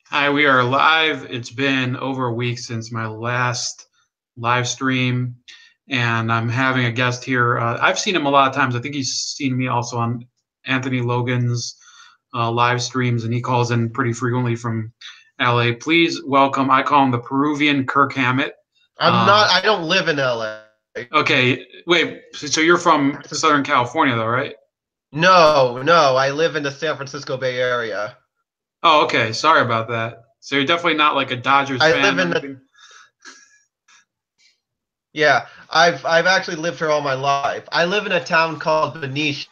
Hi, we are live. It's been over a week since my last live stream, and I'm having a guest here. I've seen him a lot of times. I think he's seen me also on Anthony Logan's live streams, and he calls in pretty frequently from LA. Please welcome, I call him the Peruvian Kirk Hammett. I don't live in LA. Okay, wait, so you're from Southern California, though, right? No, I live in the San Francisco Bay Area. Oh, okay. Sorry about that. So you're definitely not like a Dodgers I fan live or in anything? I've actually lived here all my life. I live in a town called Benicia,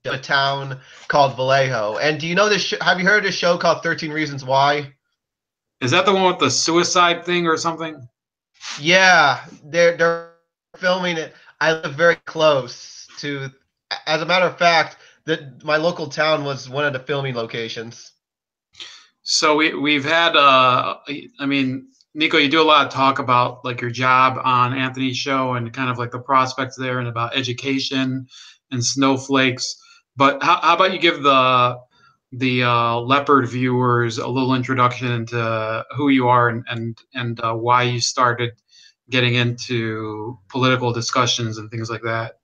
a town called Vallejo. And do you know this? Have you heard of this show called 13 Reasons Why? Is that the one with the suicide thing or something? Yeah, they're filming it. I live very close to. As a matter of fact, my local town was one of the filming locations. So we've had I mean, Nico, you do a lot of talk about like your job on Anthony's show and kind of like the prospects there and about education and snowflakes. But how about you give the Leopard viewers a little introduction into who you are and why you started getting into political discussions and things like that.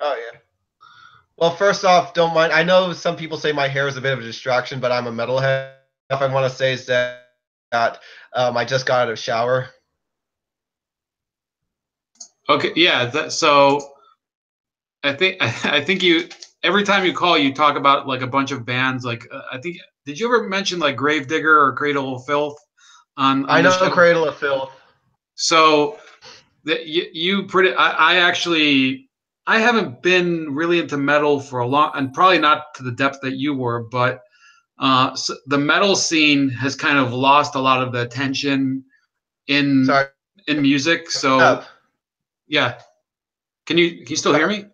Oh yeah. Well, first off, don't mind. I know some people say my hair is a bit of a distraction, but I'm a metalhead. If I want to say is that I just got out of the shower. Okay, yeah. So I think you every time you call, you talk about like a bunch of bands. Like I think did you ever mention like Gravedigger or Cradle of Filth on I the know show? Cradle of Filth. So that you pretty I actually I haven't been really into metal for a long and probably not to the depth that you were, but so the metal scene has kind of lost a lot of the attention in Sorry. in music. So Up. yeah, can you still hear me?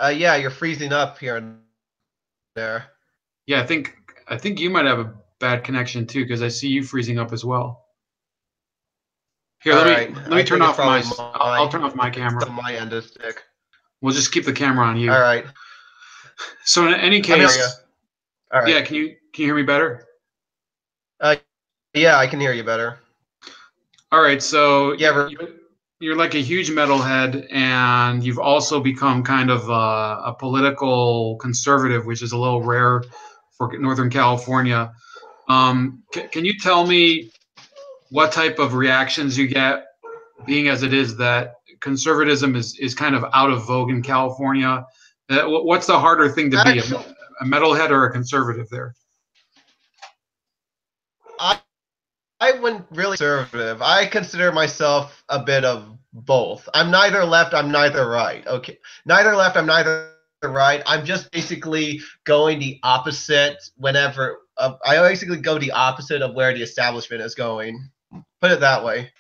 Yeah, you're freezing up here and there. Yeah, I think you might have a bad connection too because I see you freezing up as well. Here, All let me right. let me I turn think it's off my. probably I'll turn off my it's camera. on my end of stick. We'll just keep the camera on All you. right. So in any I'm here. case, All right. yeah, can you hear me better? Uh, yeah, I can hear you better. All right, so Yeah. you're like a huge metalhead, and you've also become kind of a political conservative, which is a little rare for Northern California. Can you tell me what type of reactions you get, being as it is that conservatism is kind of out of vogue in California? What's the harder thing to be, Actually, a metalhead or a conservative there? I I wouldn't really conservative. I consider myself a bit of both. I'm neither left, I'm neither right. Okay. Neither left, I'm neither right. I'm just basically going the opposite whenever I basically go the opposite of where the establishment is going. Put it that way.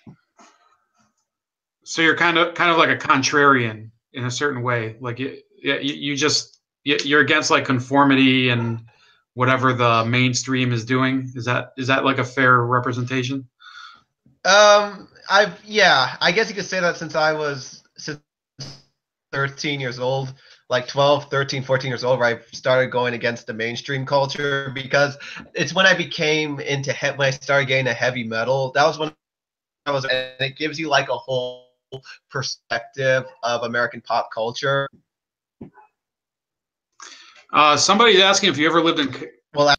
So you're kind of like a contrarian in a certain way. Like you just you're against like conformity and whatever the mainstream is doing. Is that like a fair representation? I guess you could say that since 13 years old, like 12, 13, 14 years old, where I started going against the mainstream culture because it's when I became into when I started getting a heavy metal. That was when and it gives you like a whole perspective of American pop culture. Somebody's asking if you ever lived in. Well,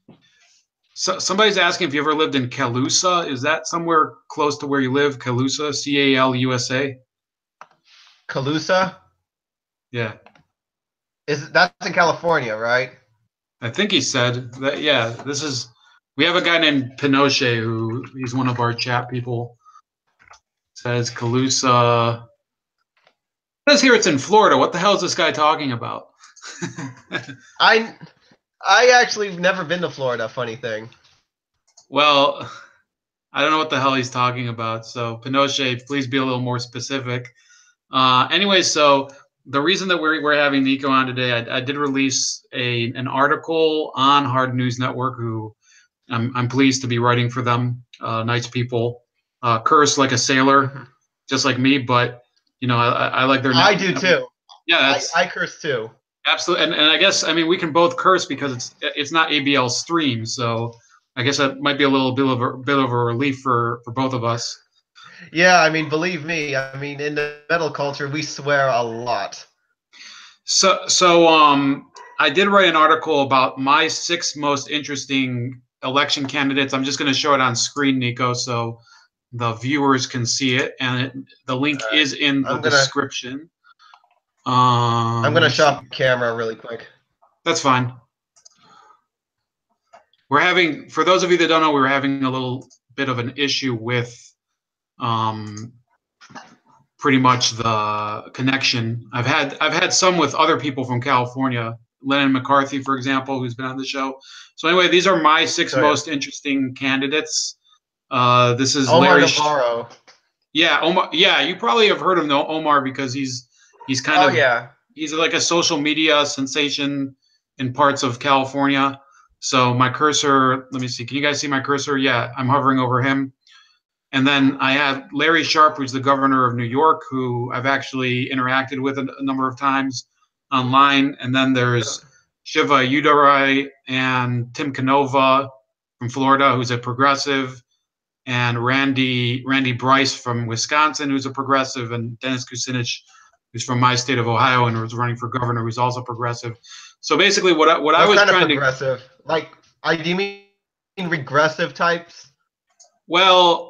Somebody's asking if you ever lived in Calusa. Is that somewhere close to where you live? Calusa, Calusa. Calusa Yeah, that's in California, right? I think he said that. Yeah, this is. We have a guy named Pinochet who he's one of our chat people. Says Calusa. It says here it's in Florida. What the hell is this guy talking about? I I actually never been to Florida. Funny thing. Well, I don't know what the hell he's talking about. So Pinochet, please be a little more specific. Anyway, so the reason that we're having Nico on today, I did release an article on Hard News Network, who I'm pleased to be writing for them. Nice people, curse like a sailor, just like me, but I like their. I do too. Yeah, that's I curse too. absolutely, and I guess I mean we can both curse because it's not ABL stream, so I guess that might be a little bit of a relief for both of us. Yeah, I mean, believe me, I mean, in the metal culture, we swear a lot. So I did write an article about my 6 most interesting election candidates. I'm just going to show it on screen, Nico, so the viewers can see it, and the link All right, is in the I'm gonna description. I'm Let gonna me shut see. off the camera really quick. That's fine. We're having, for those of you that don't know, we were having a little bit of an issue with um, pretty much the connection. I've had some with other people from California, Lennon McCarthy, for example, who's been on the show. So anyway, these are my six Oh yeah, most interesting candidates. This is Omar Larry. Navarro. Yeah, Omar. Yeah, you probably have heard of Omar because he's kind Oh of yeah, he's like a social media sensation in parts of California. So my cursor, let me see. Can you guys see my cursor? Yeah, I'm hovering over him. And then I have Larry Sharpe, who's the governor of New York, who I've actually interacted with a number of times online. And then there's Shiva Udarai and Tim Canova from Florida, who's a progressive, and Randy Bryce from Wisconsin, who's a progressive, and Dennis Kucinich, who's from my state of Ohio and was running for governor, who's also progressive. So basically, what I what was kind of trying to progressive? Like, do you mean regressive types? well,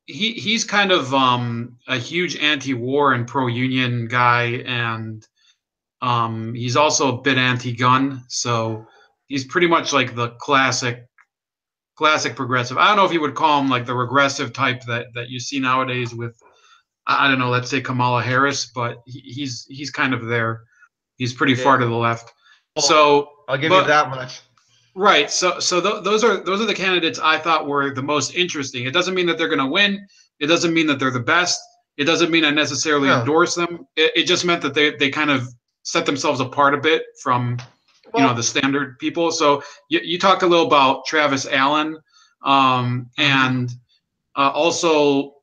he's kind of a huge anti-war and pro-union guy, and he's also a bit anti-gun. So he's pretty much like the classic progressive. I don't know if you would call him like the regressive type that you see nowadays with, I don't know, let's say Kamala Harris, but he's kind of there. He's pretty far Yeah, to the left. well, So, I'll give you but that much. right. So those are the candidates I thought were the most interesting. It doesn't mean that they're going to win. It doesn't mean that they're the best. It doesn't mean I necessarily No, endorse them. It just meant that they kind of set themselves apart a bit from well, the standard people. So you talked a little about Travis Allen, mhm. and also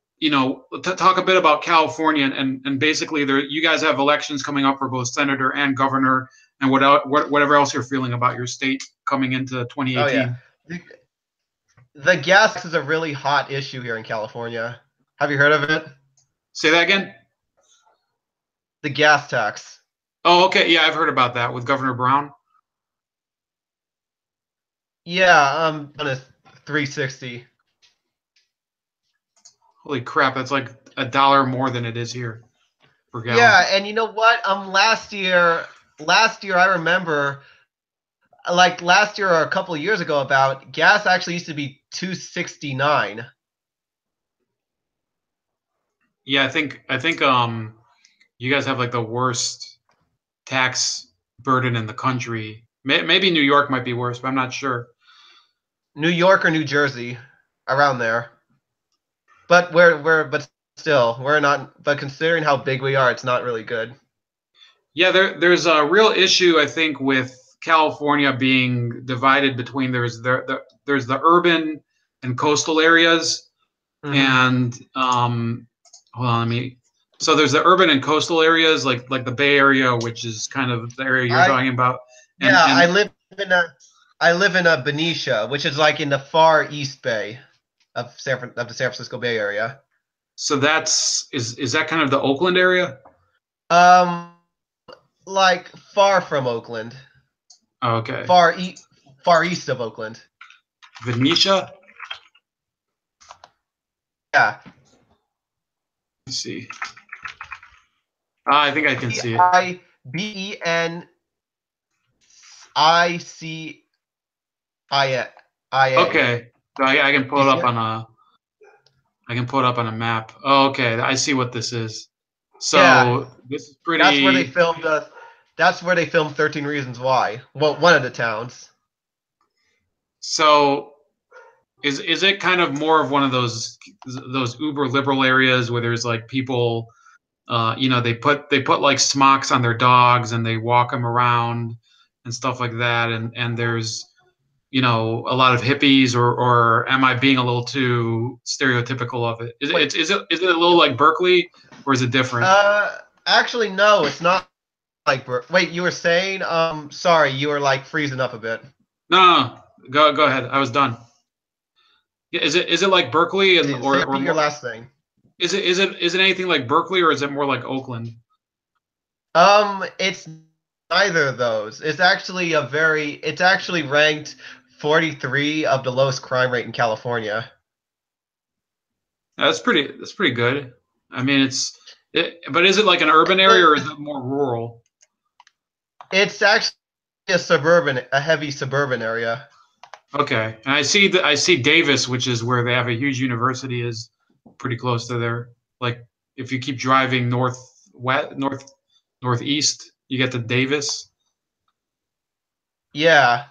talk a bit about California, and basically there you guys have elections coming up for both senator and governor, and whatever else you're feeling about your state coming into Oh yeah, 2018. the, the gas is a really hot issue here in California. Have you heard of it? Say that again. The gas tax. Oh, okay. Yeah, I've heard about that with Governor Brown. Yeah, on a 360. Holy crap, that's like $1 more than it is here per gallon. Yeah, and you know what? Last year I remember, like last year or a couple of years ago, about gas actually used to be 269. Yeah, I think you guys have like the worst tax burden in the country. Maybe New York might be worse, but I'm not sure. New York or New Jersey, around there. But still, we're not. But considering how big we are, it's not really good. Yeah, there's a real issue I think with California being divided between there's the urban and coastal areas, Hmm. and hold on, let me. So there's the urban and coastal areas like the Bay Area, which is kind of the area you're I talking about, and Yeah, and I live in a Benicia, which is like in the far East Bay of the San Francisco Bay Area. so is that kind of the Oakland area? Um, like far from Oakland, Okay, far east, far east of Oakland. Venetia. Yeah, Let's see. I think I can B see it. I B E N I C I A. Okay, so I can pull You it see up it? on a I can pull it up on a map. Oh, okay, I see what this is. Yeah, So this is that's where they pretty. filmed. That's where they filmed 13 Reasons Why. Well, one of the towns. So is it kind of more of one of those uber liberal areas where there's like people, they put like smocks on their dogs and they walk them around and stuff like that, and there's a lot of hippies, or am I being a little too stereotypical of it? Is Wait, it is it a little like Berkeley, or is it different? actually, no, it's not like. Wait, you were saying? Sorry, you were like freezing up a bit. No, no, no. Go ahead. I was done. Is it like Berkeley and Say or repeat your more, last thing. is it anything like Berkeley, or is it more like Oakland? It's neither of those. It's actually ranked 43 of the lowest crime rate in California. That's pretty good. I mean, but is it like an urban area or is it more rural? It's actually a heavy suburban area. Okay, and I see Davis, which is where they have a huge university, is pretty close to there. Like if you keep driving northeast, you get to Davis. Yeah,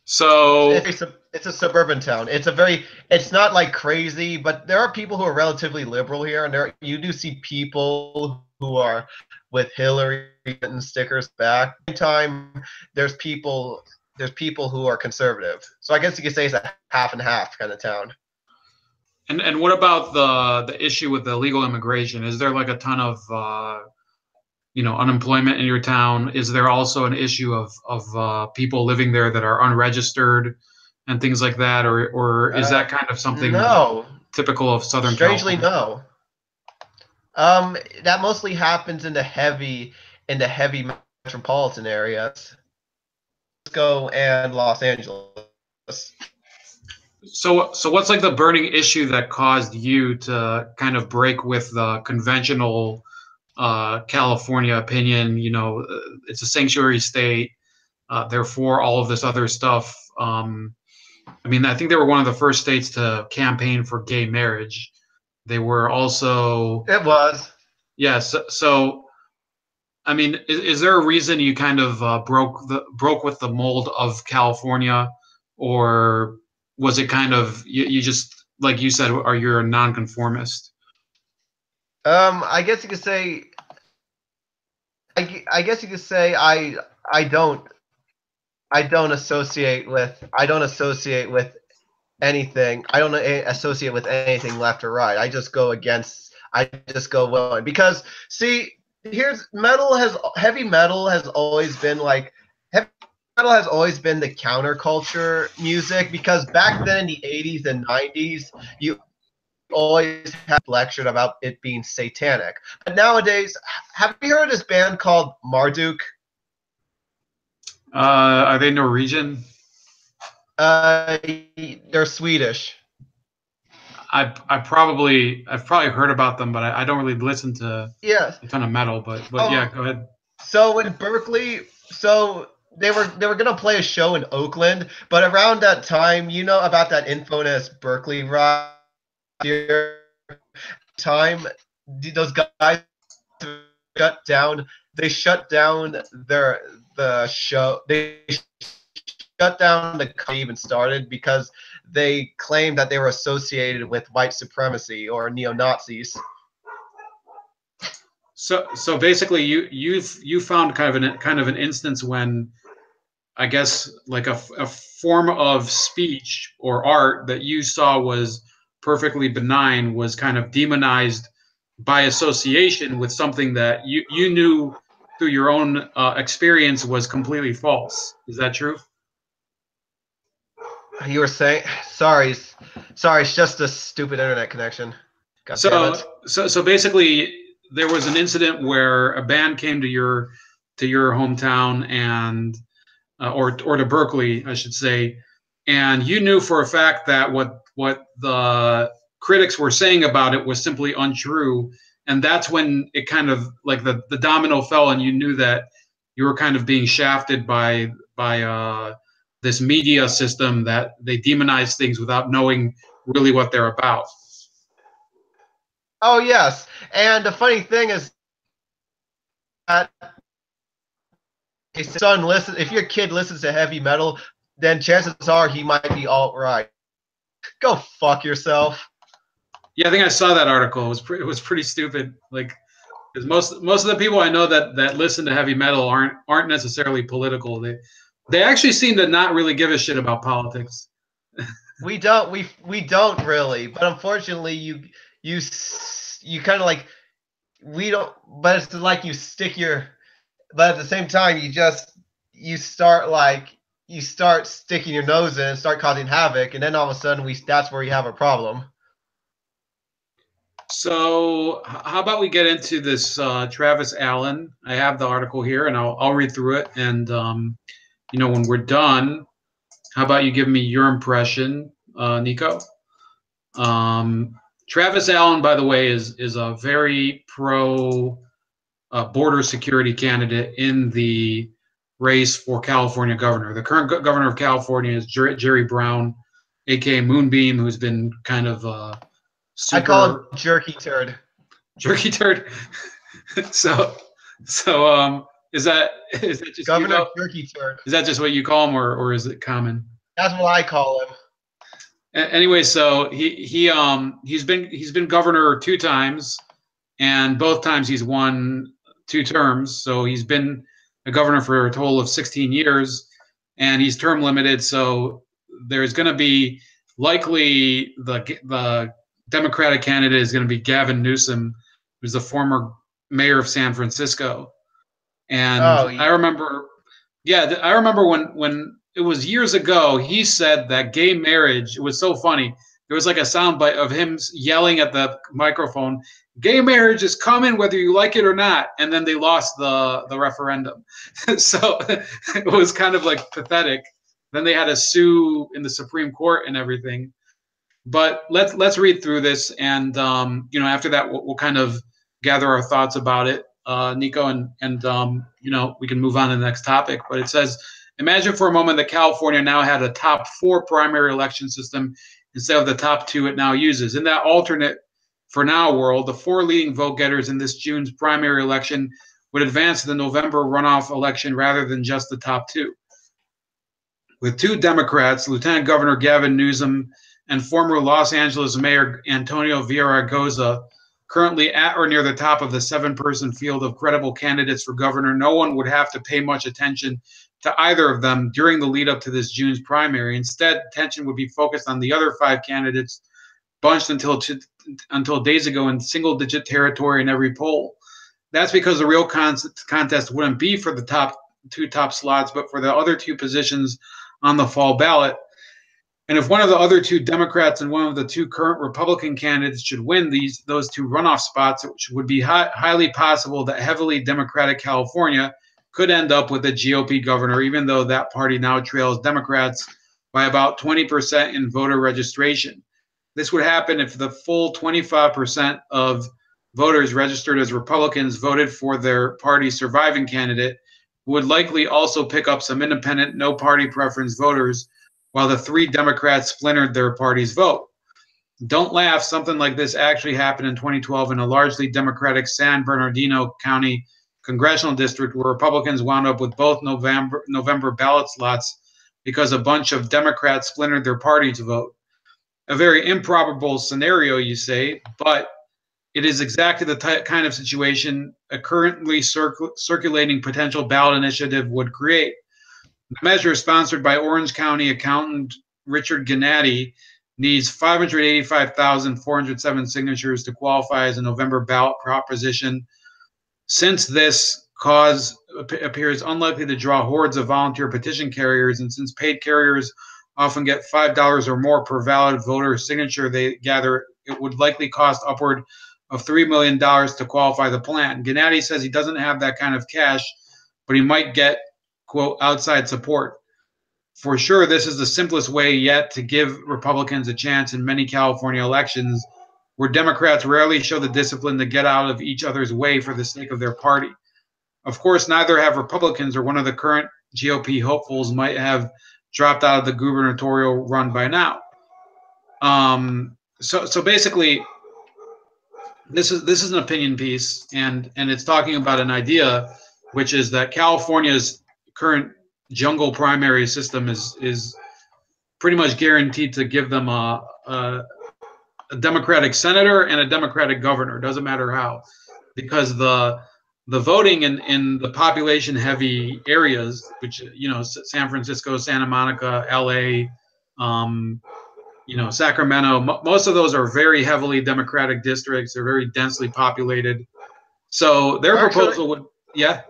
So it's a suburban town. It's not like crazy, but there are people who are relatively liberal here, and there you do see people who are with Hillary Clinton stickers back. At the same time, there's people who are conservative. So I guess you could say it's a half and half kind of town. and what about the issue with the illegal immigration? Is there like a ton of unemployment in your town? Is there also an issue of people living there that are unregistered and things like that, or is that kind of something No, typical of Southern strangely California? no. That mostly happens in the heavy metropolitan areas, Francisco and Los Angeles. So what's like the burning issue that caused you to kind of break with the conventional California opinion? It's a sanctuary state. Therefore, all of this other stuff. I mean, I think they were one of the first states to campaign for gay marriage. They were also, It was. yes. So, I mean, is there a reason you kind of broke with the mold of California, or was it kind of you just like you said, are you a nonconformist? I guess you could say. I guess you could say I don't I don't associate with anything. I don't associate with anything left or right. I just go well because see here's heavy metal has always been like heavy metal has always been the counterculture music because back then in the 80s and 90s you always have lectured about it being satanic. But nowadays, have you heard of this band called Marduk? Are they Norwegian? Uh, they're Swedish. I've probably heard about them, but I don't really listen to Yes. a ton of metal. But yeah, Um. go ahead. So in Berkeley, they were gonna play a show in Oakland, but around that time, you know about that infamous Berkeley riot time. Those guys shut down. They shut down the show. They shut down the even started because they claimed that they were associated with white supremacy or neo Nazis. So basically, you found kind of an instance when I guess like a form of speech or art that you saw was perfectly benign was kind of demonized by association with something that you knew through your own experience was completely false. Is that true? You were saying, sorry, it's just a stupid internet connection. God damn So it. so basically, there was an incident where a band came to your hometown and or to Berkeley, I should say, and you knew for a fact that what the critics were saying about it was simply untrue, and that's when it kind of like the domino fell, and you knew that you were kind of being shafted by this media system that they demonize things without knowing really what they're about. Oh yes, and the funny thing is that if your kid listens to heavy metal, then chances are he might be alt right. Go fuck yourself. Yeah, I think I saw that article. It was pretty stupid. Like, because most of the people I know that listen to heavy metal aren't necessarily political. They actually seem to not really give a shit about politics. We don't really, but unfortunately you you kind of like we don't. But it's like you stick your. But at the same time, you start like you start sticking your nose in and start causing havoc, and then all of a sudden that's where you have a problem. So how about we get into this Travis Allen? I have the article here, and I'll read through it. And when we're done, how about you give me your impression, Nico? Travis Allen, by the way, is a very pro border security candidate in the race for California governor. The current governor of California is Jerry Brown, aka Moonbeam, who's been kind of I call him super jerky turd. jerky turd. so is that just Governor Jerky Turd? Is that just what you call him, or is it common? That's what I call him. Anyway, so he's been governor 2 times, and both times he's won 2 terms. So he's been a governor for a total of 16 years, and he's term limited. So there's going to be likely the Democratic candidate is going to be Gavin Newsom, who's the former mayor of San Francisco. And I remember when it was years ago, he said that gay marriage, it was so funny. There was like a soundbite of him yelling at the microphone, gay marriage is coming whether you like it or not. And then they lost the referendum. So it was kind of like pathetic. Then they had to sue in the Supreme Court and everything. But let's read through this, and after that we'll kind of gather our thoughts about it, Nico, and we can move on to the next topic. But it says, imagine for a moment that California now had a top 4 primary election system instead of the top 2 it now uses. In that alternate for now world, the 4 leading vote getters in this June's primary election would advance to the November runoff election rather than just the top 2. With 2 Democrats, Lieutenant Governor Gavin Newsom and former Los Angeles Mayor Antonio Villaraigosa, currently at or near the top of the 7-person field of credible candidates for governor, no one would have to pay much attention to either of them during the lead up to this June's primary. Instead, attention would be focused on the other 5 candidates bunched until days ago in single-digit territory in every poll. That's because the real contest wouldn't be for the 2 top slots, but for the other 2 positions on the fall ballot. And if one of the other 2 Democrats and one of the 2 current Republican candidates should win those 2 runoff spots, it would be highly possible that heavily Democratic California could end up with a GOP governor, even though that party now trails Democrats by about 20% in voter registration. This would happen if the full 25% of voters registered as Republicans voted for their party's surviving candidate, who would likely also pick up some independent, no party preference voters, while the 3 Democrats splintered their party's vote. Don't laugh, something like this actually happened in 2012 in a largely Democratic San Bernardino County congressional district, where Republicans wound up with both November ballot slots because a bunch of Democrats splintered their party's vote. A very improbable scenario, you say, but it is exactly the kind of situation a currently circulating potential ballot initiative would create. The measure, sponsored by Orange County accountant Richard Gennady, needs 585,407 signatures to qualify as a November ballot proposition. Since this cause appears unlikely to draw hordes of volunteer petition carriers, and since paid carriers often get $5 or more per valid voter signature they gather, it would likely cost upward of $3 million to qualify the plan. Gennady says he doesn't have that kind of cash, but he might get, quote, outside support. For sure, this is the simplest way yet to give Republicans a chance in many California elections, where Democrats rarely show the discipline to get out of each other's way for the sake of their party. Of course, neither have Republicans, or one of the current GOP hopefuls might have dropped out of the gubernatorial run by now. So basically, this is an opinion piece, and it's talking about an idea, which is that California's current jungle primary system is pretty much guaranteed to give them a Democratic senator and a Democratic governor. Doesn't matter how, because the voting in the population heavy areas, which San Francisco, Santa Monica, LA, Sacramento, most of those are very heavily Democratic districts. They're very densely populated. So their proposal would, yeah.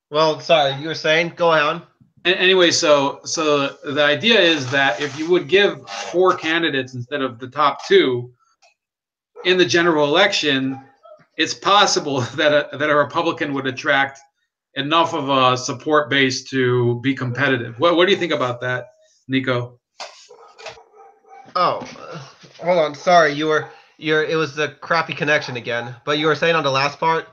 Well, sorry, you were saying, go on. Anyway, so the idea is that if you would give 4 candidates instead of the top 2 in the general election, it's possible that a Republican would attract enough of a support base to be competitive. What do you think about that, Nico? Oh, hold on. Sorry, it was the crappy connection again. But you were saying on the last part.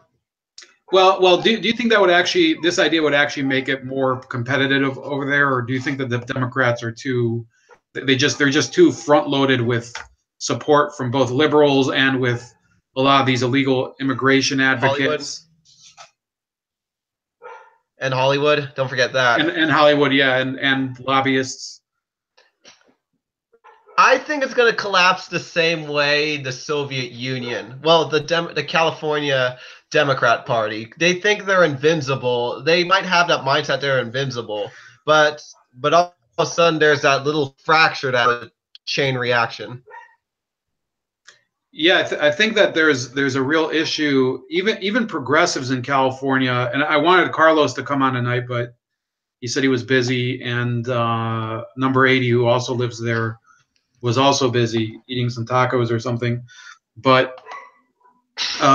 Well, do you think that would actually this idea would actually make it more competitive over there, or do you think that the Democrats are too they're just too front loaded with support from both liberals and with a lot of these illegal immigration Hollywood advocates and Hollywood. Don't forget that. and Hollywood, yeah, and lobbyists? I think it's going to collapse the same way the Soviet Union. Well, the California Democrat Party. They think they're invincible. They might have that mindset they're invincible, but all of a sudden there's that little fracture, that chain reaction. Yeah, I think that there's a real issue. Even progressives in California, and I wanted Carlos to come on tonight, but he said he was busy, and number 80, who also lives there, was also busy eating some tacos or something. But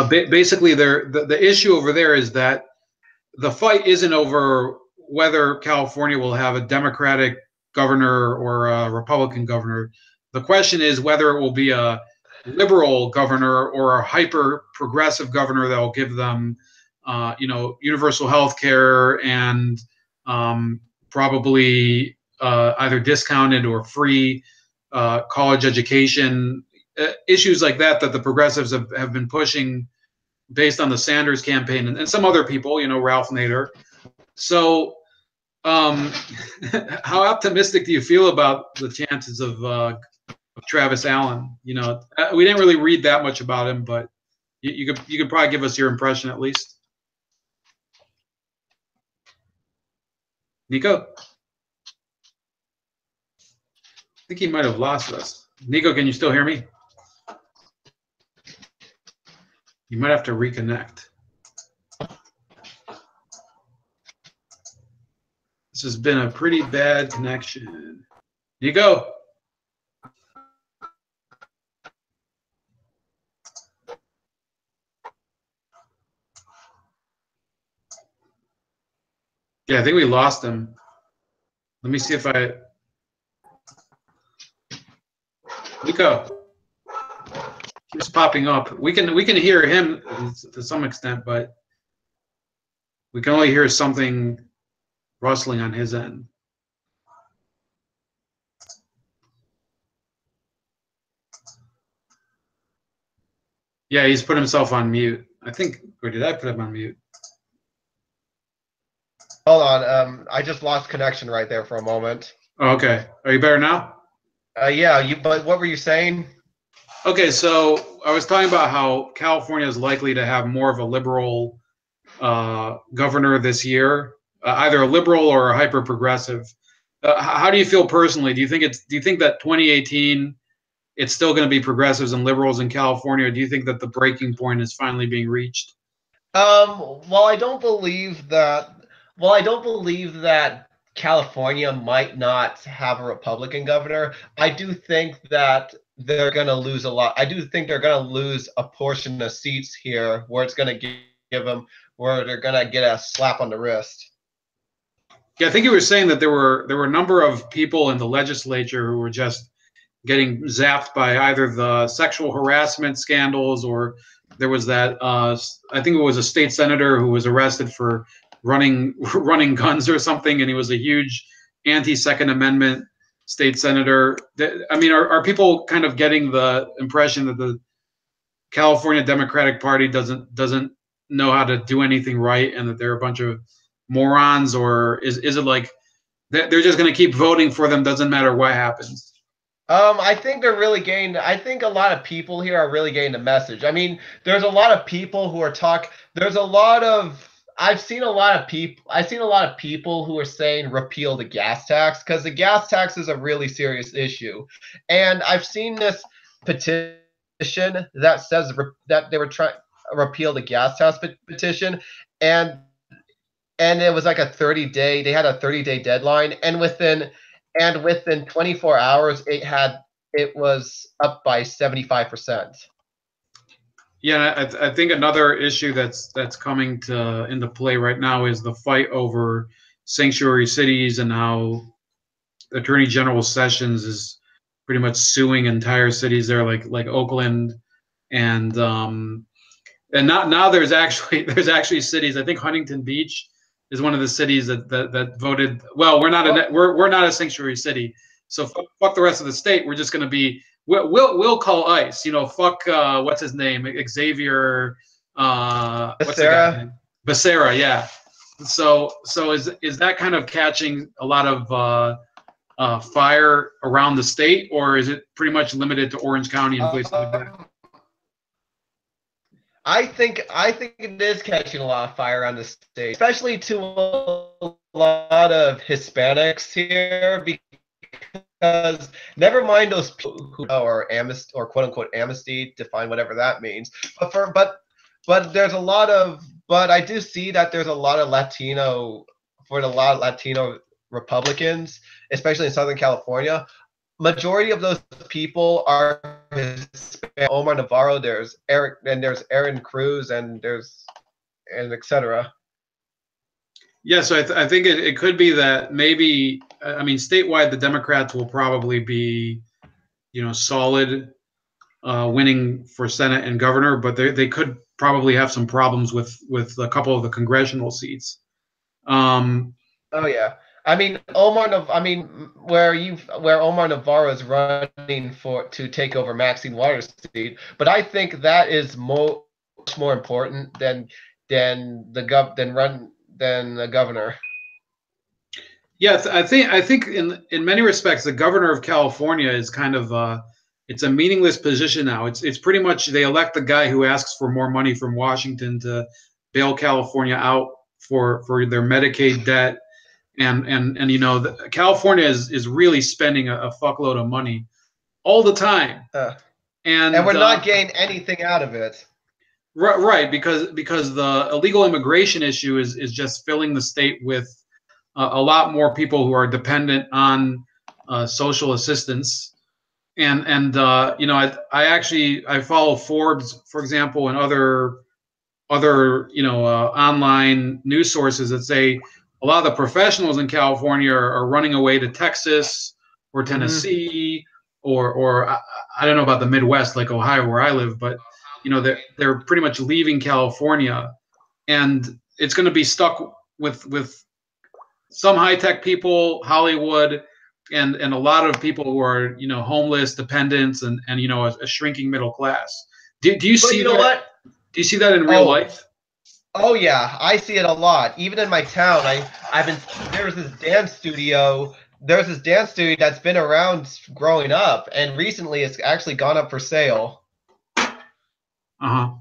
basically, the issue over there is that the fight isn't over whether California will have a Democratic governor or a Republican governor. The question is whether it will be a liberal governor or a hyper progressive governor that will give them, universal health care and probably either discounted or free college education, issues like that the progressives have been pushing based on the Sanders campaign and some other people, Ralph Nader. So how optimistic do you feel about the chances of Travis Allen? We didn't really read that much about him, but you could probably give us your impression at least. Nico? I think he might have lost us. Nico, can you still hear me? You might have to reconnect. This has been a pretty bad connection. Nico? Yeah, I think we lost him. Let me see if Nico. He's popping up. We can hear him to some extent, but we can only hear something rustling on his end. Yeah, he's put himself on mute. I think, or did I put him on mute? Hold on. I just lost connection right there for a moment. Oh, okay. Are you better now? Yeah. But what were you saying? Okay, so I was talking about how California is likely to have more of a liberal governor this year, either a liberal or a hyper progressive. How do you feel personally? Do you think that 2018 it's still going to be progressives and liberals in California, or do you think that the breaking point is finally being reached? Well, I don't believe that. Well, I don't believe that California might not have a Republican governor. I do think that they're going to lose a lot. I do think they're going to lose a portion of seats here, where it's going to give them, where they're going to get a slap on the wrist. Yeah, I think you were saying that there were a number of people in the legislature who were just getting zapped by either the sexual harassment scandals, or there was that I think it was a state senator who was arrested for running guns or something, and he was a huge anti-Second Amendment state senator. I mean, are people kind of getting the impression that the California Democratic Party doesn't know how to do anything right, and that they're a bunch of morons, or is it like they're just going to keep voting for them, doesn't matter what happens? I think they're really getting. I think a lot of people here are really getting the message. I mean, there's a lot of people who are There's a lot of. I've seen a lot of people who are saying repeal the gas tax, because the gas tax is a really serious issue, and I've seen this petition that says that they were trying repeal the gas tax petition, and and it was like a 30-day. They had a 30-day deadline, and within 24 hours, it was up by 75%. Yeah, I think another issue that's coming into play right now is the fight over sanctuary cities and how Attorney General Sessions is pretty much suing entire cities there, like Oakland, and not now. There's actually cities. I think Huntington Beach is one of the cities that voted. Well, we're not a sanctuary city, so fuck the rest of the state. We're just going to be. We'll call ICE. Fuck what's his name, Xavier. What's the guy's Sarah, name? Becerra. Yeah. So is that kind of catching a lot of fire around the state, or is it pretty much limited to Orange County and places like that? I think it is catching a lot of fire on the state, especially to a lot of Hispanics here, because never mind those people who are amnesty or quote unquote amnesty, define whatever that means. But there's a lot of but I do see that there's a lot of Latino Republicans, especially in Southern California. Majority of those people are Hispanic. Omar Navarro, there's Eric, and there's Aaron Cruz, and etc. Yeah, so I think it could be that maybe, I mean, statewide the Democrats will probably be, solid, winning for Senate and governor, but they could probably have some problems with a couple of the congressional seats. Oh yeah, I mean where Omar Navarro is running to take over Maxine Waters' seat, but I think that is much more important than the governor. Yeah, I think in many respects the governor of California is kind of it's a meaningless position now. It's pretty much they elect the guy who asks for more money from Washington to bail California out for their Medicaid debt, and California is really spending a fuckload of money all the time, and we're not getting anything out of it. Right, because the illegal immigration issue is just filling the state with a lot more people who are dependent on social assistance, and I follow Forbes, for example, and other online news sources that say a lot of the professionals in California are running away to Texas or Tennessee, or I don't know about the Midwest like Ohio where I live, but they're pretty much leaving California, and it's going to be stuck with some high-tech people, Hollywood, and a lot of people who are homeless, dependents, and a shrinking middle class. Do you see that? What? Do you see that in real life? Oh yeah, I see it a lot. Even in my town, there's this dance studio. There's this dance studio that's been around growing up, and recently it's actually gone up for sale. Uh-huh.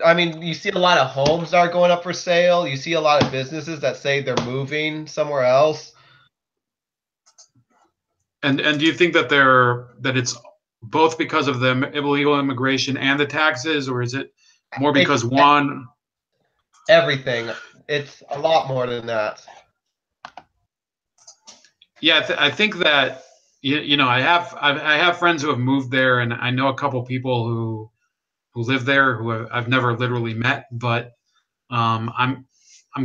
I mean, you see a lot of homes that are going up for sale. You see a lot of businesses that say they're moving somewhere else. And do you think that it's both because of the illegal immigration and the taxes, or is it more because one? Everything. It's a lot more than that. Yeah, I think that I have friends who have moved there, and I know a couple people who live there who I've never literally met, but I'm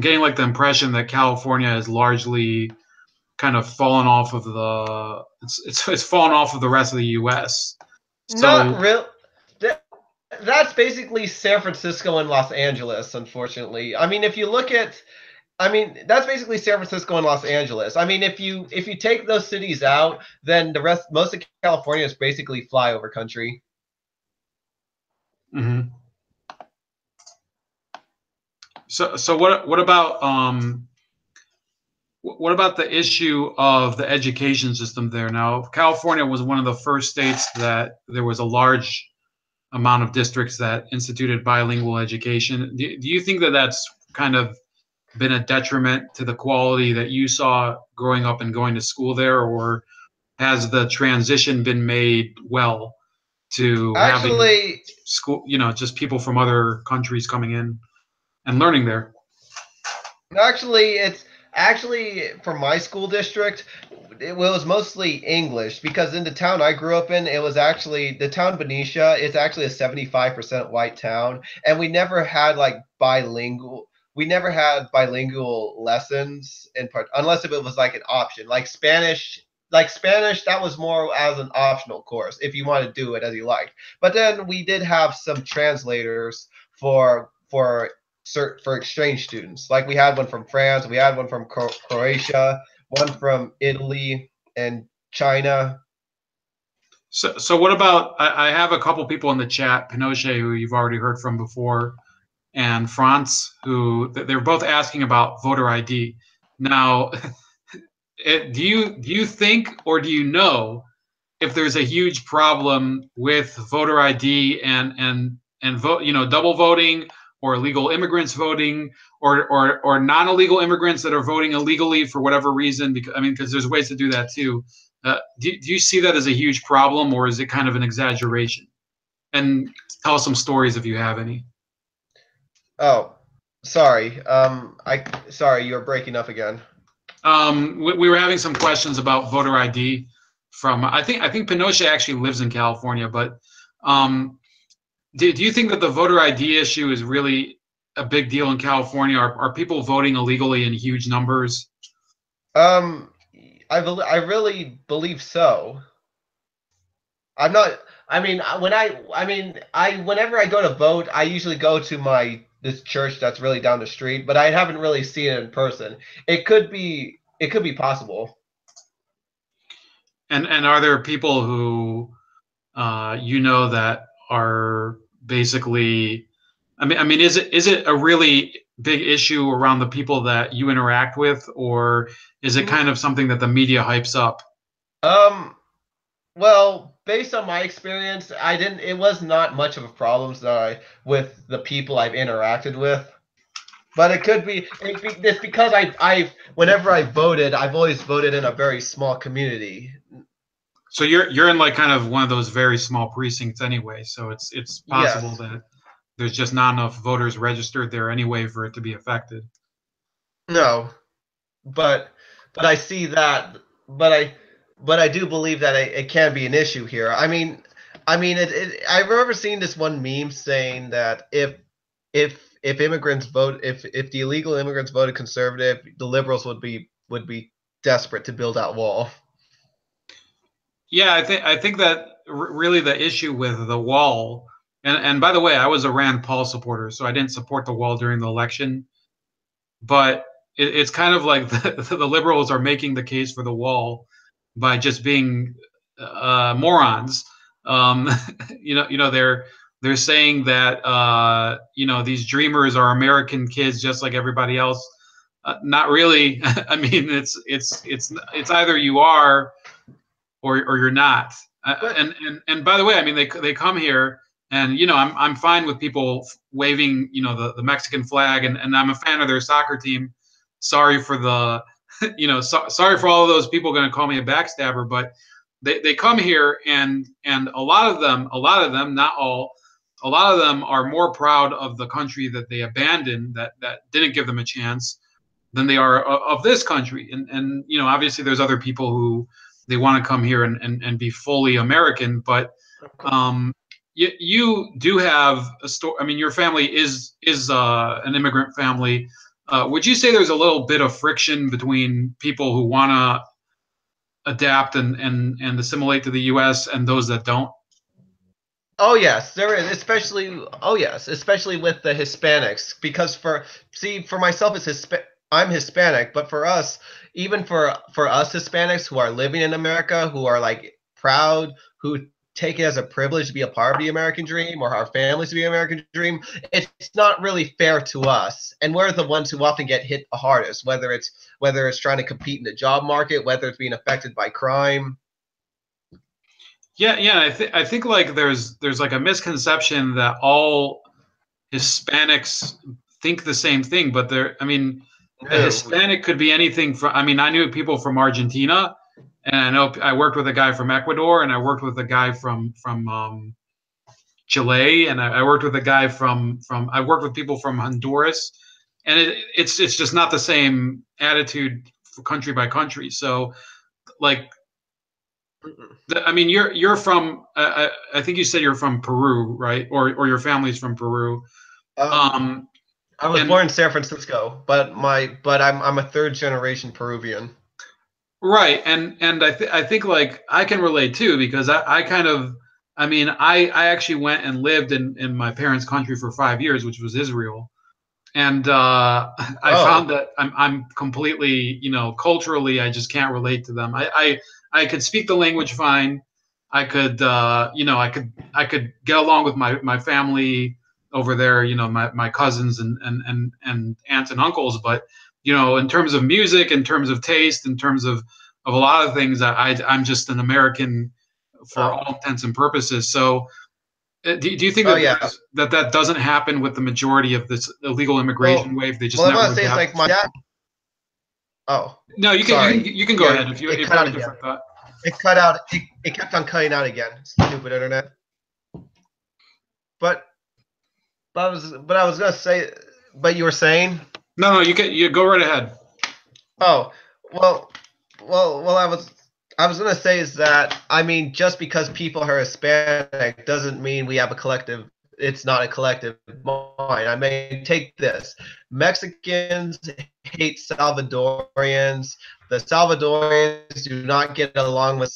getting like the impression that California is largely kind of fallen off of it's fallen off of the rest of the U.S. So, not real. That's basically San Francisco and Los Angeles, unfortunately. I mean, that's basically San Francisco and Los Angeles. I mean, if you take those cities out, then most of California is basically flyover country. Mm-hmm. So what about the issue of the education system there? Now, California was one of the first states that there was a large amount of districts that instituted bilingual education. Do you think that that's kind of been a detriment to the quality that you saw growing up and going to school there, or has the transition been made well to having school, just people from other countries coming in and learning there? Actually, it's actually for my school district. It was mostly English because in the town I grew up in, it was actually the town Benicia. It's actually a 75% white town, and we never had like bilingual. We never had bilingual lessons in part, unless if it was like an option, like Spanish. Like Spanish, that was more as an optional course if you want to do it as you liked. But then we did have some translators for exchange students. Like we had one from France, we had one from Croatia, one from Italy and China. So what about? I have a couple people in the chat, Pinochet, who you've already heard from before, and France, who they're both asking about voter ID. Now, do you think or do you know if there's a huge problem with voter ID and vote, double voting or illegal immigrants voting or non-illegal immigrants that are voting illegally for whatever reason? Because there's ways to do that too. Do you see that as a huge problem, or is it kind of an exaggeration? And tell us some stories if you have any. Oh, sorry. I sorry, you're breaking up again. We were having some questions about voter ID from I think Pinochet actually lives in California, but um, do you think that the voter ID issue is really a big deal in California? Are people voting illegally in huge numbers? Um, I really believe so. I'm not. I mean, whenever I go to vote, I usually go to this church that's really down the street, but I haven't really seen it in person. It could be possible. And are there people who that are basically? I mean, is it a really big issue around the people that you interact with, or is it kind of something that the media hypes up? Um, well, based on my experience, I didn't. It was not much of a problem with the people I've interacted with. But it could be. It's because whenever I voted, I've always voted in a very small community. So you're in like kind of one of those very small precincts anyway. So it's possible Yes. that there's just not enough voters registered there anyway for it to be affected. No. But I see that. But I do believe that it can be an issue here. I remember seeing this one meme saying that if immigrants vote if the illegal immigrants voted conservative, the liberals would be desperate to build that wall. Yeah, I think that really the issue with the wall, and by the way, I was a Rand Paul supporter, so I didn't support the wall during the election, but it's kind of like the liberals are making the case for the wall by just being morons. Um, they're saying that these dreamers are American kids just like everybody else. Not really. I mean, it's either you are or you're not. But And by the way, I mean they come here, and I'm fine with people waving the Mexican flag, and I'm a fan of their soccer team. Sorry for the sorry for all of those people going to call me a backstabber, but they come here, and a lot of them, not all, a lot of them are more proud of the country that they abandoned, that didn't give them a chance, than they are of this country. And obviously there's other people who they want to come here and be fully American, but you do have a story. I mean, your family is an immigrant family. Would you say there's a little bit of friction between people who want to adapt and assimilate to the U.S. and those that don't? oh yes, there is, especially with the Hispanics. Because for myself, I'm Hispanic, but for us, even for us Hispanics who are living in America, who are like proud, who take it as a privilege to be a part of the American dream, or our families to be American dream, it's not really fair to us, and we're the ones who often get hit the hardest, whether it's trying to compete in the job market, whether it's being affected by crime. Yeah. I think like there's like a misconception that all Hispanics think the same thing, but I mean, a No. Hispanic could be anything from. I mean, I knew people from Argentina, and I worked with a guy from Ecuador, and I worked with a guy from Chile, and I worked with a guy from I worked with people from Honduras. and it's just not the same attitude for country by country. So like, I mean, you're from I think you said you're from Peru, right? Or your family's from Peru. Um, Um, I was and born in San Francisco, but I'm a third generation Peruvian. right, and I think like I can relate too because I kind of, I mean, I actually went and lived in my parents' country for 5 years, which was Israel, and I found Oh, that I'm completely, you know, culturally I just can't relate to them. I could speak the language fine. I could you know, I could get along with my family over there, you know, my cousins and aunts and uncles, but you know, in terms of music, in terms of taste, in terms of a lot of things, I'm just an American for oh, all intents and purposes. So do you think oh that yeah. that doesn't happen with the majority of this illegal immigration Well, wave? They just well, I never want to say it's adapt. like my dad. Oh, No, sorry. you can go Yeah, ahead it if cut you have out a again. different thought. It cut out. It kept on cutting out again. Stupid internet. But but I was gonna say. But you were saying. No, you go right ahead. Oh, well, well. I was gonna say is that I mean, just because people are Hispanic doesn't mean we have a collective. It's not a collective mind. I mean, take this: Mexicans hate Salvadorians. The Salvadorians do not get along with.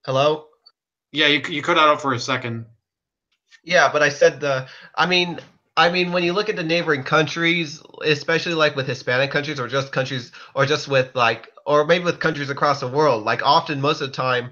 Hello. Yeah, you cut out for a second. Yeah, but I said the. I mean, when you look at the neighboring countries, especially like with Hispanic countries, or just countries, or just with like, or maybe with countries across the world, like often most of the time,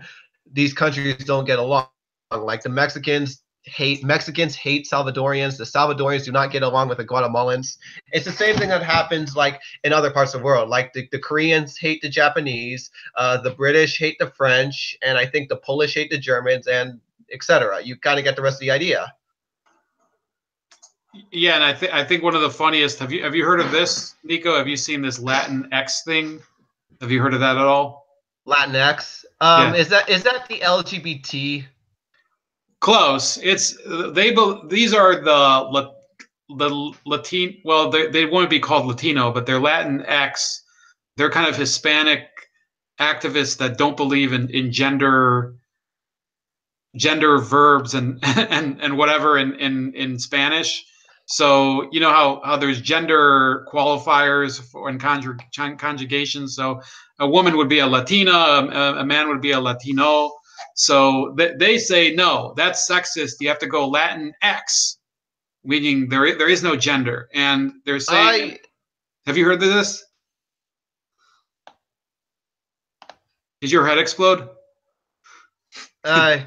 these countries don't get along. Like the Mexicans hate Salvadorians. The Salvadorians do not get along with the Guatemalans. It's the same thing that happens like in other parts of the world. Like the Koreans hate the Japanese, the British hate the French, and I think the Polish hate the Germans, and etc. You kind of get the rest of the idea. Yeah, and I think one of the funniest. Have you heard of this, Nico? Have you seen this Latin X thing? Have you heard of that at all? Latinx. Yeah, Is that the LGBT? close. It's these are the Latin. Well, they won't be called Latino, but they're Latin X. They're kind of Hispanic activists that don't believe in gender verbs and whatever in Spanish. So you know how there's gender qualifiers for in conjugation. So a woman would be a Latina, a man would be a Latino. So they say no, that's sexist. You have to go Latin X, meaning there is no gender. And they're saying, I have you heard of this? Did your head explode? I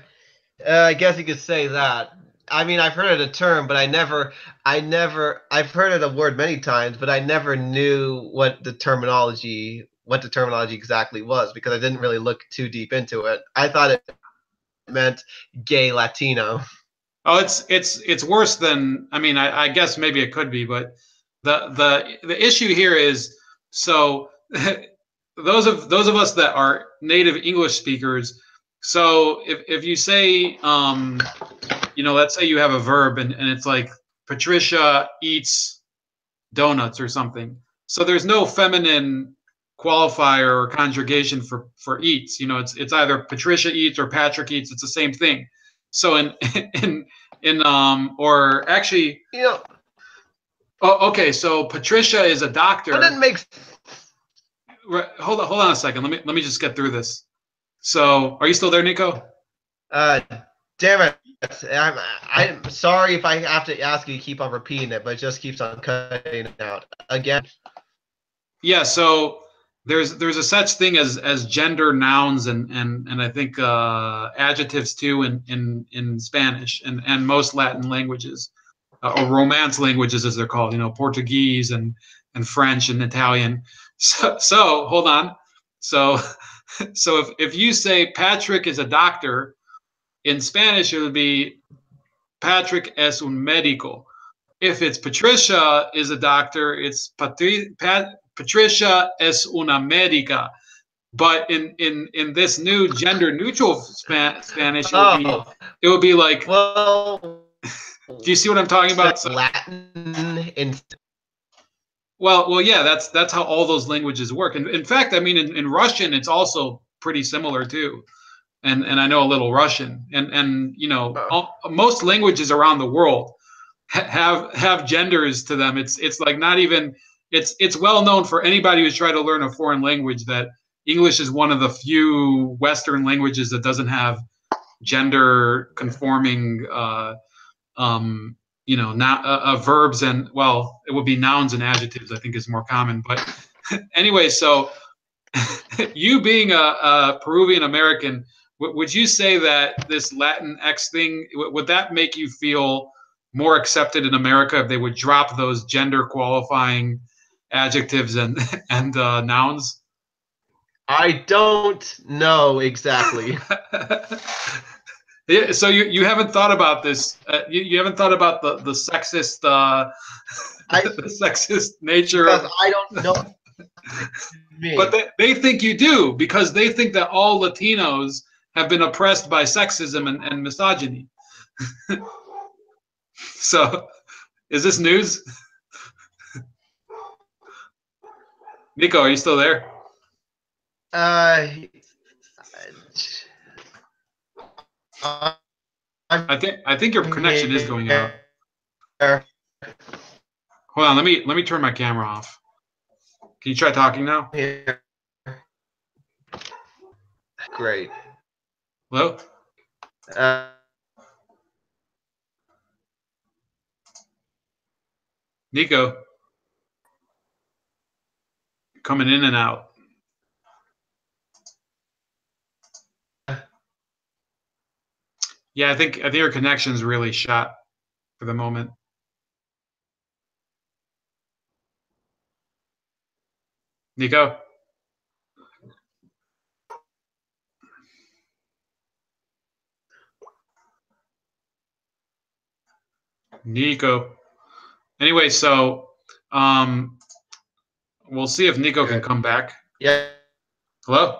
I guess you could say that. I mean, I've heard of the term, but I've heard of the word many times, but I never knew what the terminology exactly was because I didn't really look too deep into it. I thought it meant gay Latino. Oh, it's worse than, I mean, I guess maybe it could be, but the issue here is so those of us that are native English speakers. So if you say you know, let's say you have a verb and it's like Patricia eats donuts or something. So there's no feminine qualifier or conjugation for eats. You know, it's either Patricia eats or Patrick eats. It's the same thing. So in or actually, You know, oh, okay. So Patricia is a that didn't doctor. make. Hold on a second. Let me just get through this. So are you still there, Nico? Uh, damn it. I'm sorry if I have to ask you to keep on repeating it, but it just keeps on cutting out. Again, Yeah. So there's a such thing as gender nouns and I think adjectives too in Spanish and most Latin languages or Romance languages as they're called. You know, Portuguese and French and Italian. So hold on. So so if you say Patrick is a doctor in Spanish, it would be Patrick es un médico. If it's Patricia is a doctor, it's Patricia es una médica. But in this new gender neutral Spanish, oh, it would be like well. Do you see what I'm talking about? So, Latin in well, yeah, that's how all those languages work. And in fact, I mean, in Russian, it's also pretty similar too. And I know a little Russian, and most languages around the world have genders to them. It's like not even it's well known for anybody who's tried to learn a foreign language that English is one of the few Western languages that doesn't have gender conforming not verbs, and well, it would be nouns and adjectives, I think, is more common. But anyway, so you being a Peruvian American, would you say that this Latin X thing, would that make you feel more accepted in America if they would drop those gender qualifying adjectives and nouns? I don't know exactly. Yeah, so you haven't thought about this. You haven't thought about the sexist the sexist nature because of. I don't know. Me. But they think you do, because they think that all Latinos have been oppressed by sexism and misogyny. So, is this news? Nico, are you still there? I I think your connection is going out. Hold on, let me turn my camera off. Can you try talking now? Great. Hello? Nico, coming in and out. Yeah, I think your connection's really shot for the moment. Nico? Nico. Anyway, so we'll see if Nico can come back. Yeah. Hello?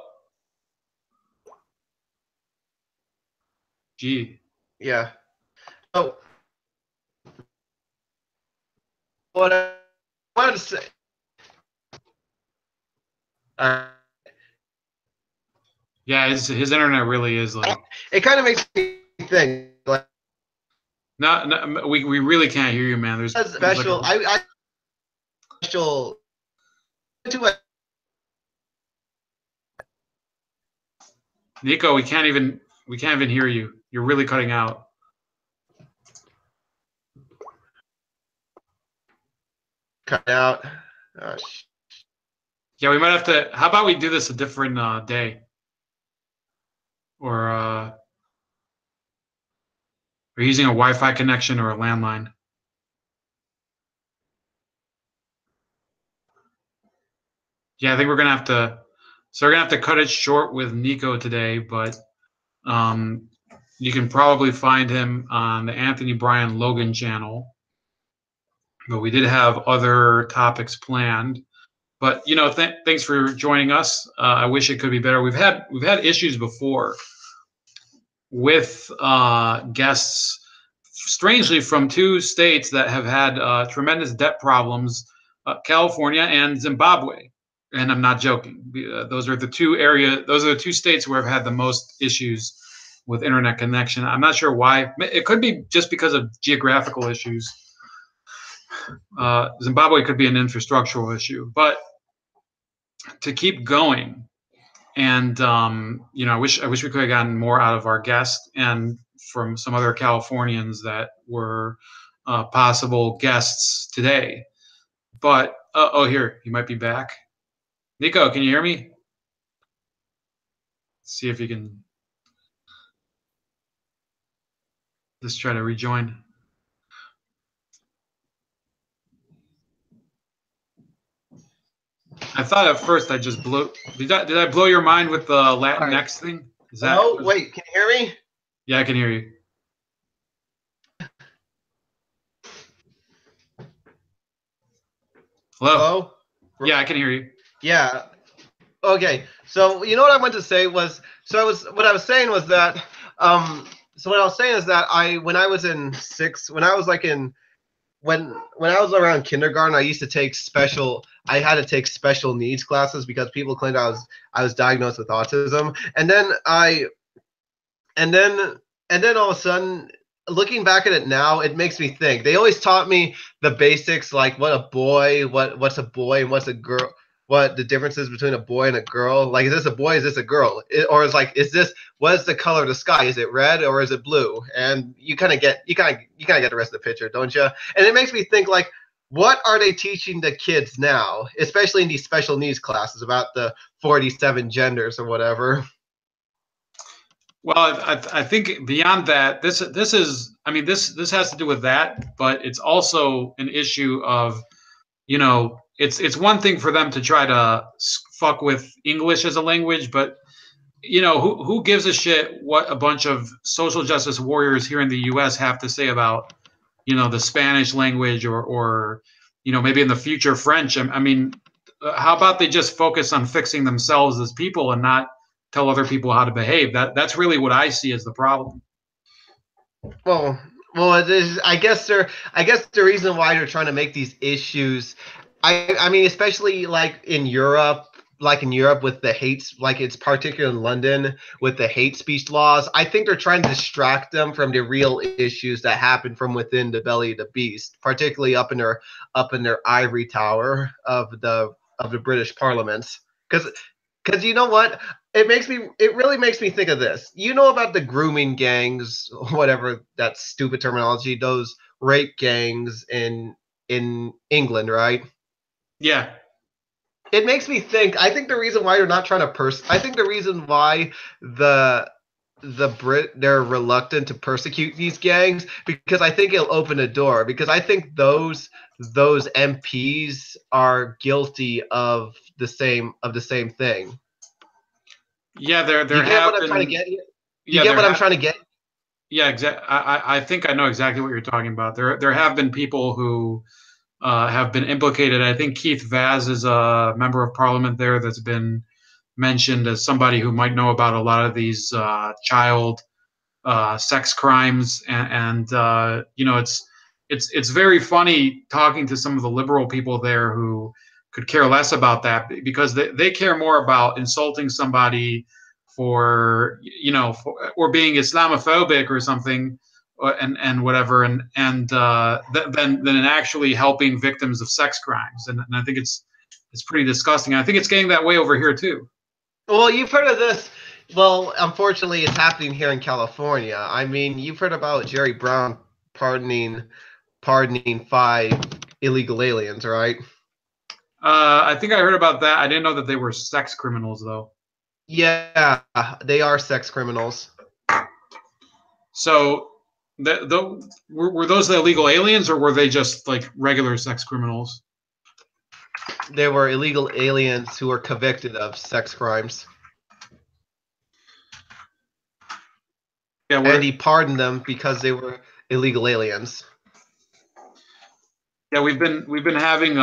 Gee. Yeah. Oh. What I wanted to say. Yeah, his internet really is like. It kind of makes me think. Like, no, we really can't hear you, man. There's special. like I special. Nico, we can't even hear you. You're really cutting out. Cut out. Yeah, we might have to. How about we do this a different day? Or we're using a Wi-Fi connection or a landline. Yeah, I think we're gonna have to. So we're gonna have to cut it short with Nico today, but you can probably find him on the Anthony Bryan Logan channel. But we did have other topics planned. But thanks for joining us. I wish it could be better. We've had issues before with guests, strangely from two states that have had tremendous debt problems, California and Zimbabwe. And I'm not joking. Those are the two states where I've had the most issues with internet connection. I'm not sure why. It could be just because of geographical issues. Zimbabwe could be an infrastructural issue, but to keep going, and I wish we could have gotten more out of our guest and from some other Californians that were possible guests today. But here, you might be back. Nico, can you hear me? See if you can just try to rejoin. I thought at first I just blew. Did I blow your mind with the Latinx thing? Is that? Oh, wait, can you hear me? Yeah, I can hear you. Hello? Yeah, I can hear you. Yeah. Okay. So what I wanted to say was, what I was saying was that, so what I was saying is that when I was in when I was like in when I was around kindergarten, I used to take special. I had to take special needs classes because people claimed I was diagnosed with autism, and then and then all of a sudden, looking back at it now, it makes me think. They always taught me the basics, like what's a boy and what's a girl, what the difference is between a boy and a girl. Like, is this a boy? Is this a girl? Or is like, what is the color of the sky? Is it red or is it blue? And you kind of get the rest of the picture, don't you? And it makes me think, like, what are they teaching the kids now, especially in these special needs classes about the 47 genders or whatever? Well, I think beyond that, this is, I mean, this has to do with that, but it's also an issue of, it's one thing for them to try to fuck with English as a language, but who gives a shit what a bunch of social justice warriors here in the U.S. have to say about, the Spanish language, or maybe in the future French. I mean, how about they just focus on fixing themselves as people and not tell other people how to behave? That's really what I see as the problem. Well, it is, I guess the reason why they're trying to make these issues, I mean, especially like in Europe with the hates, like it's particularly in London with the hate speech laws. I think they're trying to distract them from the real issues that happen from within the belly of the beast, particularly up in their ivory tower of the British Parliament. Because you know what? It really makes me think of this. You know about the grooming gangs, whatever that stupid terminology, those rape gangs in England, right? Yeah. It makes me think. I think the reason why they're not trying to I think the reason why they're reluctant to persecute these gangs, because I think it'll open a door, because I think those MPs are guilty of the same thing. Yeah, there You get have what I'm trying to been. get here? You Yeah, get there what I'm have. trying to get? Yeah, exactly. I think I know exactly what you're talking about. There have been people who have been implicated. I think Keith Vaz is a member of parliament there that's been mentioned as somebody who might know about a lot of these child sex crimes, and it's very funny talking to some of the liberal people there who could care less about that, because they care more about insulting somebody or being Islamophobic or something, and whatever, than actually helping victims of sex crimes, and I think it's pretty disgusting. I think it's getting that way over here too. Well, you've heard of this. Well, unfortunately, it's happening here in California. I mean, you've heard about Jerry Brown pardoning pardoning 5 illegal aliens, right? I think I heard about that. I didn't know that they were sex criminals though. Yeah, they are sex criminals. So, were those the illegal aliens, or were they just like regular sex criminals? They were illegal aliens who were convicted of sex crimes. Yeah, And he pardoned them because they were illegal aliens. yeah, we've been having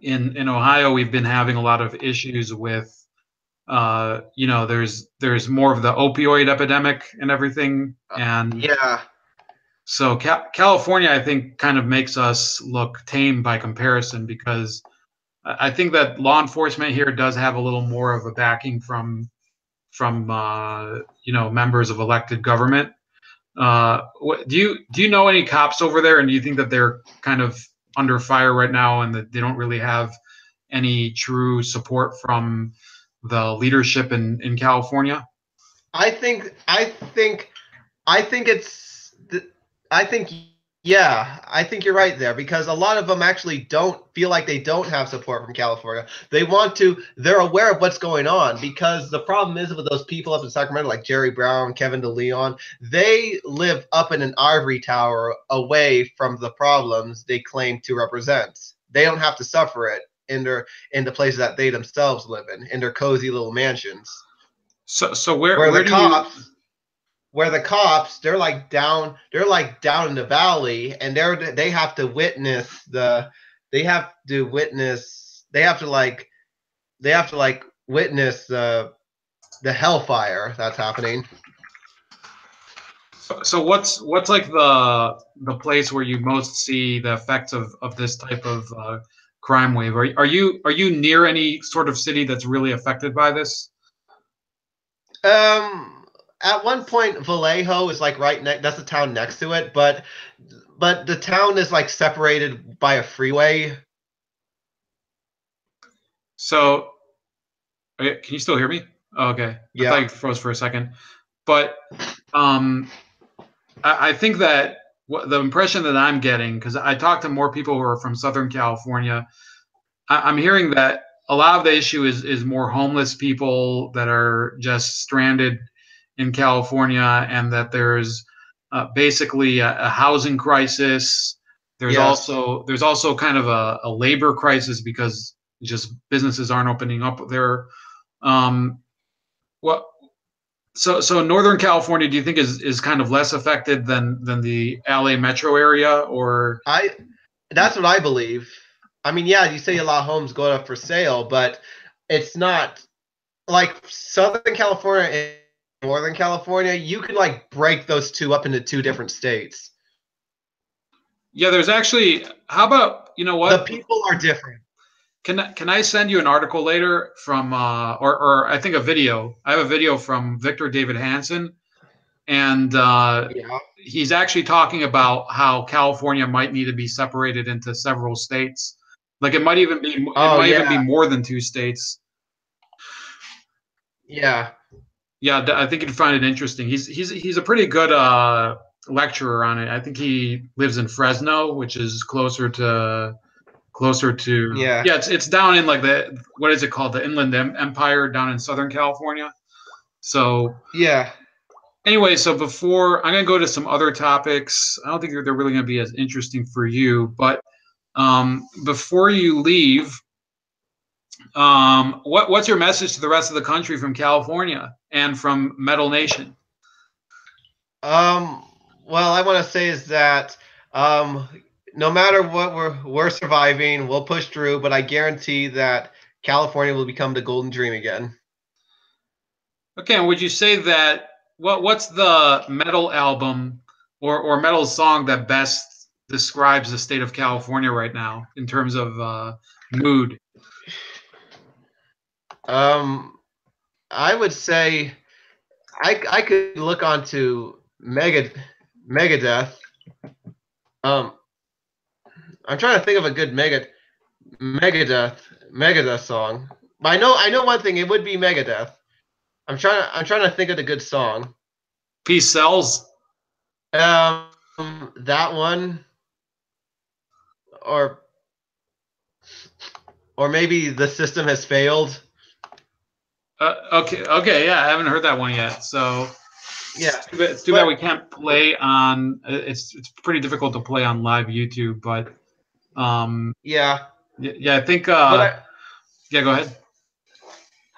in Ohio, we've been having a lot of issues with there's more of the opioid epidemic and everything, and Yeah. so California, I think, kind of makes us look tame by comparison, because I think that law enforcement here does have a little more of a backing from members of elected government. Do you know any cops over there, and do you think that they're kind of under fire right now, and that they don't really have any true support from the leadership in California? I think I think it's I think yeah, I think you're right there, because a lot of them actually don't feel like they don't have support from California. They're aware of what's going on, because the problem is with those people up in Sacramento like Jerry Brown, Kevin DeLeon, they live up in an ivory tower away from the problems they claim to represent. They don't have to suffer it in the places that they themselves live in their cozy little mansions. So Where where the do you cops, they're like down in the valley, and they have to witness they have to like witness the hellfire that's happening. So what's like the place where you most see the effects of this type of crime wave? Are you near any sort of city that's really affected by this? Um, at one point, Vallejo is like right next. That's the town next to it, but the town is like separated by a freeway. So can you still hear me? Oh, okay, I thought Yeah, you froze for a second, but um, I think that the impression that I'm getting, because I talk to more people who are from Southern California, I'm hearing that a lot of the issue is more homeless people that are just stranded in California, and that there's basically a housing crisis. yes, There's also kind of a labor crisis because just businesses aren't opening up there. Um, what so Northern California, do you think is kind of less affected than the LA metro area, or I. That's what I believe. I mean, yeah, you say a lot of homes go up for sale, but it's not like Southern California and Northern California. You could like break those two up into two different states. yeah, there's actually, how about, you know The what? people are different. Can I send you an article later from or I think a video. I have a video from Victor David Hansen, and Yeah. he's actually talking about how California might need to be separated into several states. Like it Oh might even be yeah, more than two states. yeah, Yeah, I think you'd find it interesting. He's a pretty good lecturer on it. I think he lives in Fresno, which is closer to yeah, yeah, it's down in like the, what is it called, the Inland Empire down in Southern California. So yeah. anyway, so before I'm gonna go to some other topics, I don't think they're really gonna be as interesting for you, but before you leave, what's your message to the rest of the country from California and from Metal Nation? Um, well, I want to say is that um, no matter what, we're surviving. We'll push through, but I guarantee that California will become the golden dream again. Okay, and would you say that what's the metal album or metal song that best describes the state of California right now in terms of mood? Um, I would say I could look onto Megadeth. Um, I'm trying to think of a good Megadeth Megadeth song. But I know one thing. It would be Megadeth. I'm trying to think of the good song. Peace sells. That one, or or maybe the system has failed. Okay, yeah, I haven't heard that one yet. So Yeah, it's too bad we but can't play on. It's pretty difficult to play on live YouTube, but yeah, yeah, I think but yeah, go ahead.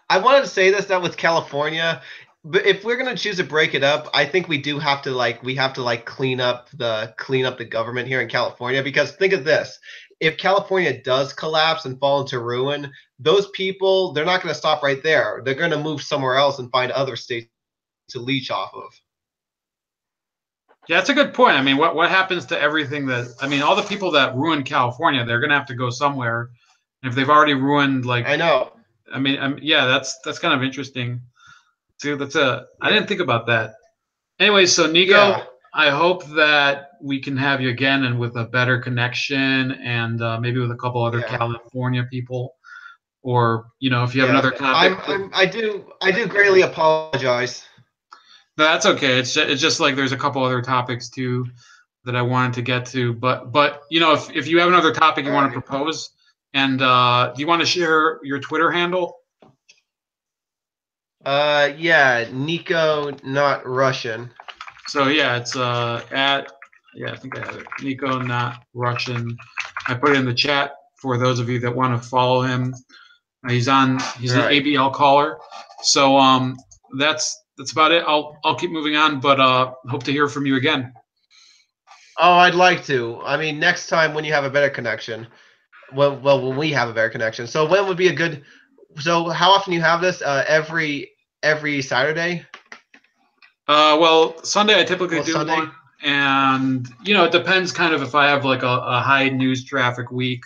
I wanted to say this that with California, but if we're gonna choose to break it up, I think we have to clean up the government here in California because think of this. If California does collapse and fall into ruin, those people they're not gonna stop right there. They're gonna move somewhere else and find other states to leech off of. Yeah, that's a good point. I mean, what happens to everything that, I mean, all the people that ruined California, they're gonna have to go somewhere. And if they've already ruined, like, I know. yeah, that's kind of interesting. See, I Yeah. didn't think about that. Anyway, so Yeah. Nico, I hope that we can have you again and with a better connection, and maybe with a couple other Yeah. California people, or if you have Yeah. another topic. I do greatly apologize. No, that's okay. It's just like there's a couple other topics too that I wanted to get to. But if you have another topic you All want to right. propose, and do you want to share your Twitter handle? Yeah, Nico, not Russian. So yeah, it's at, yeah, I think I have it. Nico, not Russian. I put it in the chat for those of you that want to follow him. He's an Right. ABL caller. So that's about it. I'll keep moving on, but hope to hear from you again. Oh, I'd like to. I mean, next time when you have a better connection. Well, when we have a better connection. So when would be a good? So how often you have this? Every Saturday. Well, Sunday I typically Well, do Sunday. one, and it depends kind of if I have like a high news traffic week.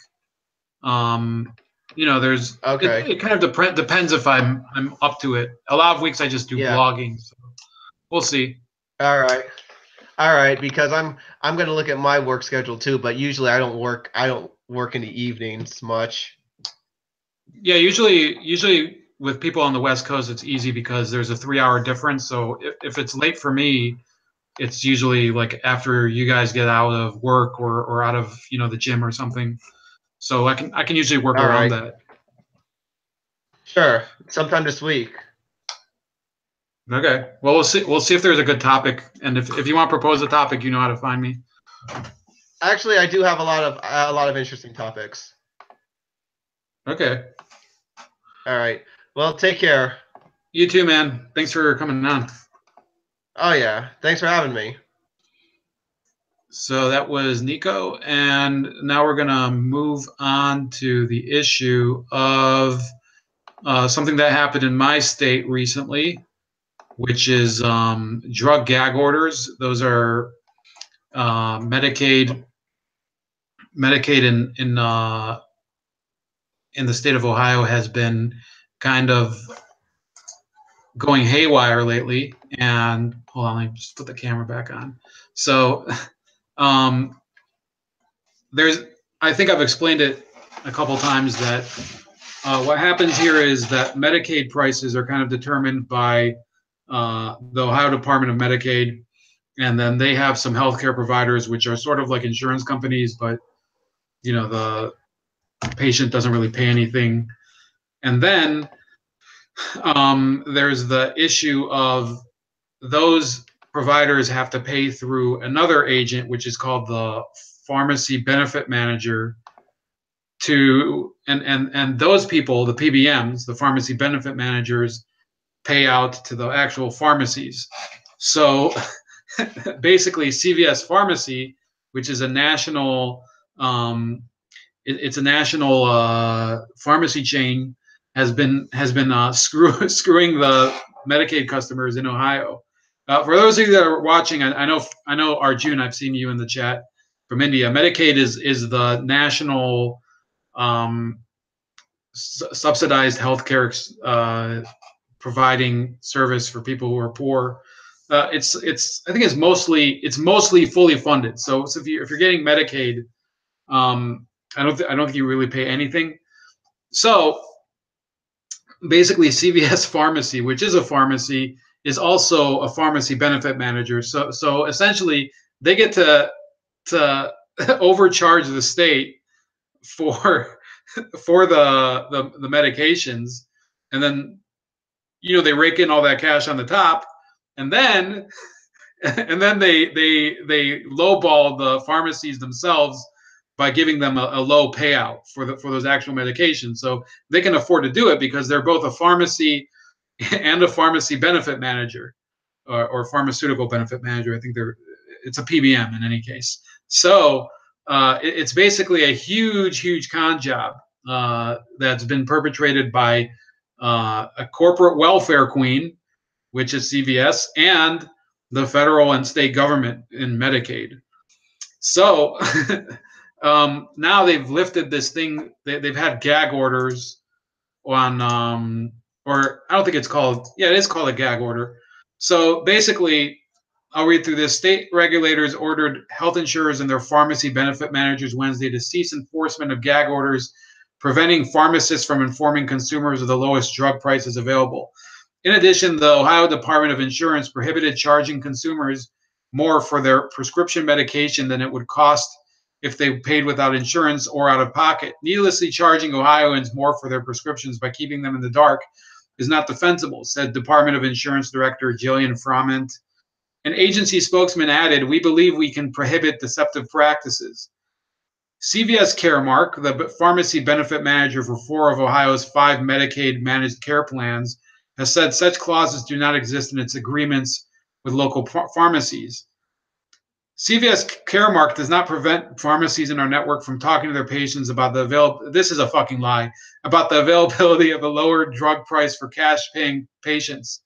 Um, there's Okay. it kind of depends if I'm up to it. A lot of weeks I just do Yeah. blogging, so we'll see. All right. All right. Because I'm gonna look at my work schedule too. But usually I don't work in the evenings much. Yeah, usually with people on the West Coast, it's easy because there's a 3 hour difference. So if it's late for me, it's usually like after you guys get out of work or out of the gym or something. So I can usually work All around right. that. Sure. Sometime this week. Okay. Well, we'll see if there's a good topic, and if you want to propose a topic, you know how to find me. Actually, I do have a lot of interesting topics. Okay. All right. Well, take care. You too, man. Thanks for coming on. Oh yeah. Thanks for having me. So that was Nico, and now we're gonna move on to the issue of something that happened in my state recently, which is drug gag orders. Those are Medicaid in the state of Ohio has been kind of going haywire lately. And hold on, let me just put the camera back on. So um, there's, I think I've explained it a couple times that what happens here is that Medicaid prices are kind of determined by the Ohio Department of Medicaid, and then they have some healthcare providers which are sort of like insurance companies, but the patient doesn't really pay anything. And then there's the issue of those providers have to pay through another agent, which is called the pharmacy benefit manager, and those people, the PBMs, the pharmacy benefit managers, pay out to the actual pharmacies. So basically, CVS Pharmacy, which is a national, it's a national pharmacy chain, has been screwing the Medicaid customers in Ohio. For those of you that are watching, I know Arjun, I've seen you in the chat from India. Medicaid is the national um, subsidized healthcare providing service for people who are poor. I think it's mostly fully funded. So if you're getting Medicaid, I don't think you really pay anything. So basically, CVS Pharmacy, which is a pharmacy, is also a pharmacy benefit manager. So essentially, they get to overcharge the state for the medications, and then they rake in all that cash on the top, and then they lowball the pharmacies themselves by giving them a low payout for those actual medications. So they can afford to do it because they're both a pharmacy and a pharmacy benefit manager, or pharmaceutical benefit manager. I think it's a PBM in any case. So it's basically a huge con job that's been perpetrated by a corporate welfare queen, which is CVS, and the federal and state government in Medicaid. So now they've lifted this thing. They've had gag orders on, or I don't think it's called. Yeah, it is called a gag order. So basically, I'll read through this. State regulators ordered health insurers and their pharmacy benefit managers Wednesday to cease enforcement of gag orders, preventing pharmacists from informing consumers of the lowest drug prices available. In addition, the Ohio Department of Insurance prohibited charging consumers more for their prescription medication than it would cost if they paid without insurance or out of pocket. Needlessly charging Ohioans more for their prescriptions by keeping them in the dark is not defensible, said Department of Insurance Director Jillian Froment. An agency spokesman added, "We believe we can prohibit deceptive practices." CVS Caremark, the pharmacy benefit manager for 4 of Ohio's 5 Medicaid managed care plans, has said such clauses do not exist in its agreements with local pharmacies. CVS Caremark does not prevent pharmacies in our network from talking to their patients about this is a fucking lie, about the availability of a lower drug price for cash paying patients.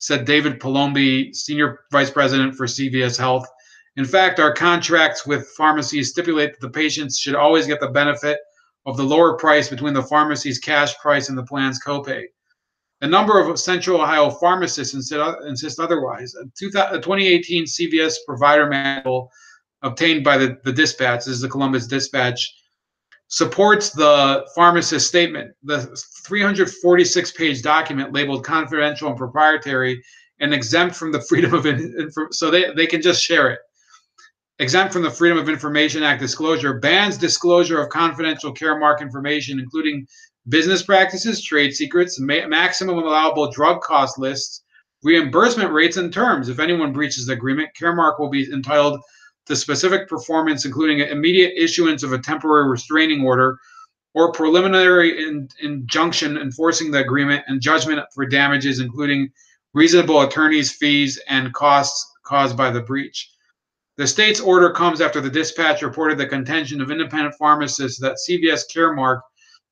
said David Palombi, Senior Vice President for CVS Health. In fact, our contracts with pharmacies stipulate that the patients should always get the benefit of the lower price between the pharmacy's cash price and the plan's copay. A number of Central Ohio pharmacists insist otherwise. A 2018 CVS provider manual obtained by the Dispatch, this is the Columbus Dispatch, supports the pharmacist statement. The 346-page document labeled confidential and proprietary and exempt from the freedom of so they can just share it. Exempt from the Freedom of Information Act disclosure, bans disclosure of confidential Caremark information, including business practices, trade secrets, maximum allowable drug cost lists, reimbursement rates, and terms. If anyone breaches the agreement, Caremark will be entitled to specific performance, including immediate issuance of a temporary restraining order or preliminary injunction enforcing the agreement, and judgment for damages, including reasonable attorney's fees and costs caused by the breach. The state's order comes after the Dispatch reported the contention of independent pharmacists that CVS Caremark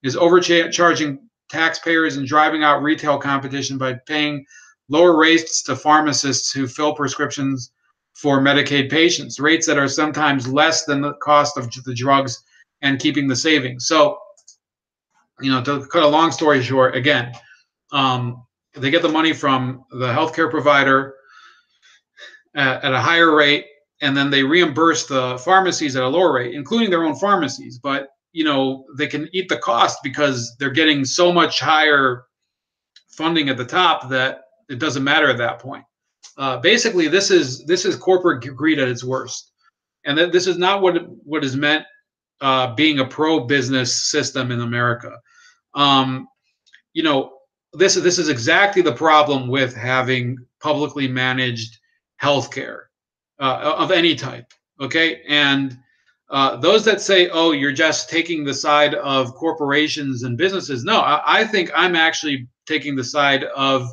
is overcharging taxpayers and driving out retail competition by paying lower rates to pharmacists who fill prescriptions for Medicaid patients, rates that are sometimes less than the cost of the drugs and keeping the savings. So, to cut a long story short, again, they get the money from the healthcare provider at a higher rate, and then they reimburse the pharmacies at a lower rate, including their own pharmacies. But they can eat the cost because they're getting so much higher funding at the top that it doesn't matter at that point. Basically, this is corporate greed at its worst, and this is not what is meant being a pro-business system in America. This is exactly the problem with having publicly managed healthcare of any type. Okay, and those that say, "Oh, you're just taking the side of corporations and businesses," no, I think I'm actually taking the side of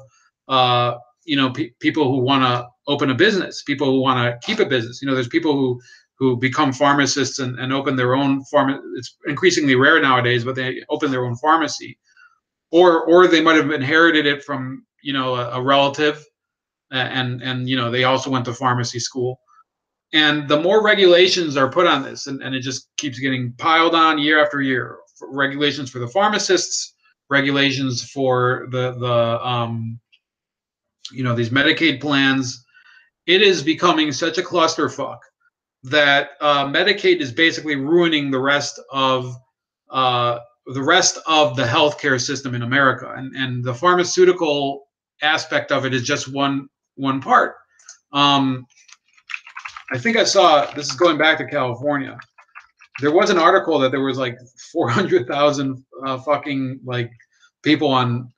people who want to open a business, people who want to keep a business. There's people who become pharmacists and open their own it's increasingly rare nowadays, but they open their own pharmacy, or they might have inherited it from a relative, and they also went to pharmacy school. And the more regulations are put on this, and it just keeps getting piled on year after year, regulations for the pharmacists, regulations for these Medicaid plans, it is becoming such a clusterfuck that Medicaid is basically ruining the rest of the healthcare system in America, and the pharmaceutical aspect of it is just one part. I think I saw, this is going back to California, there was an article that there was like 400,000 fucking like people on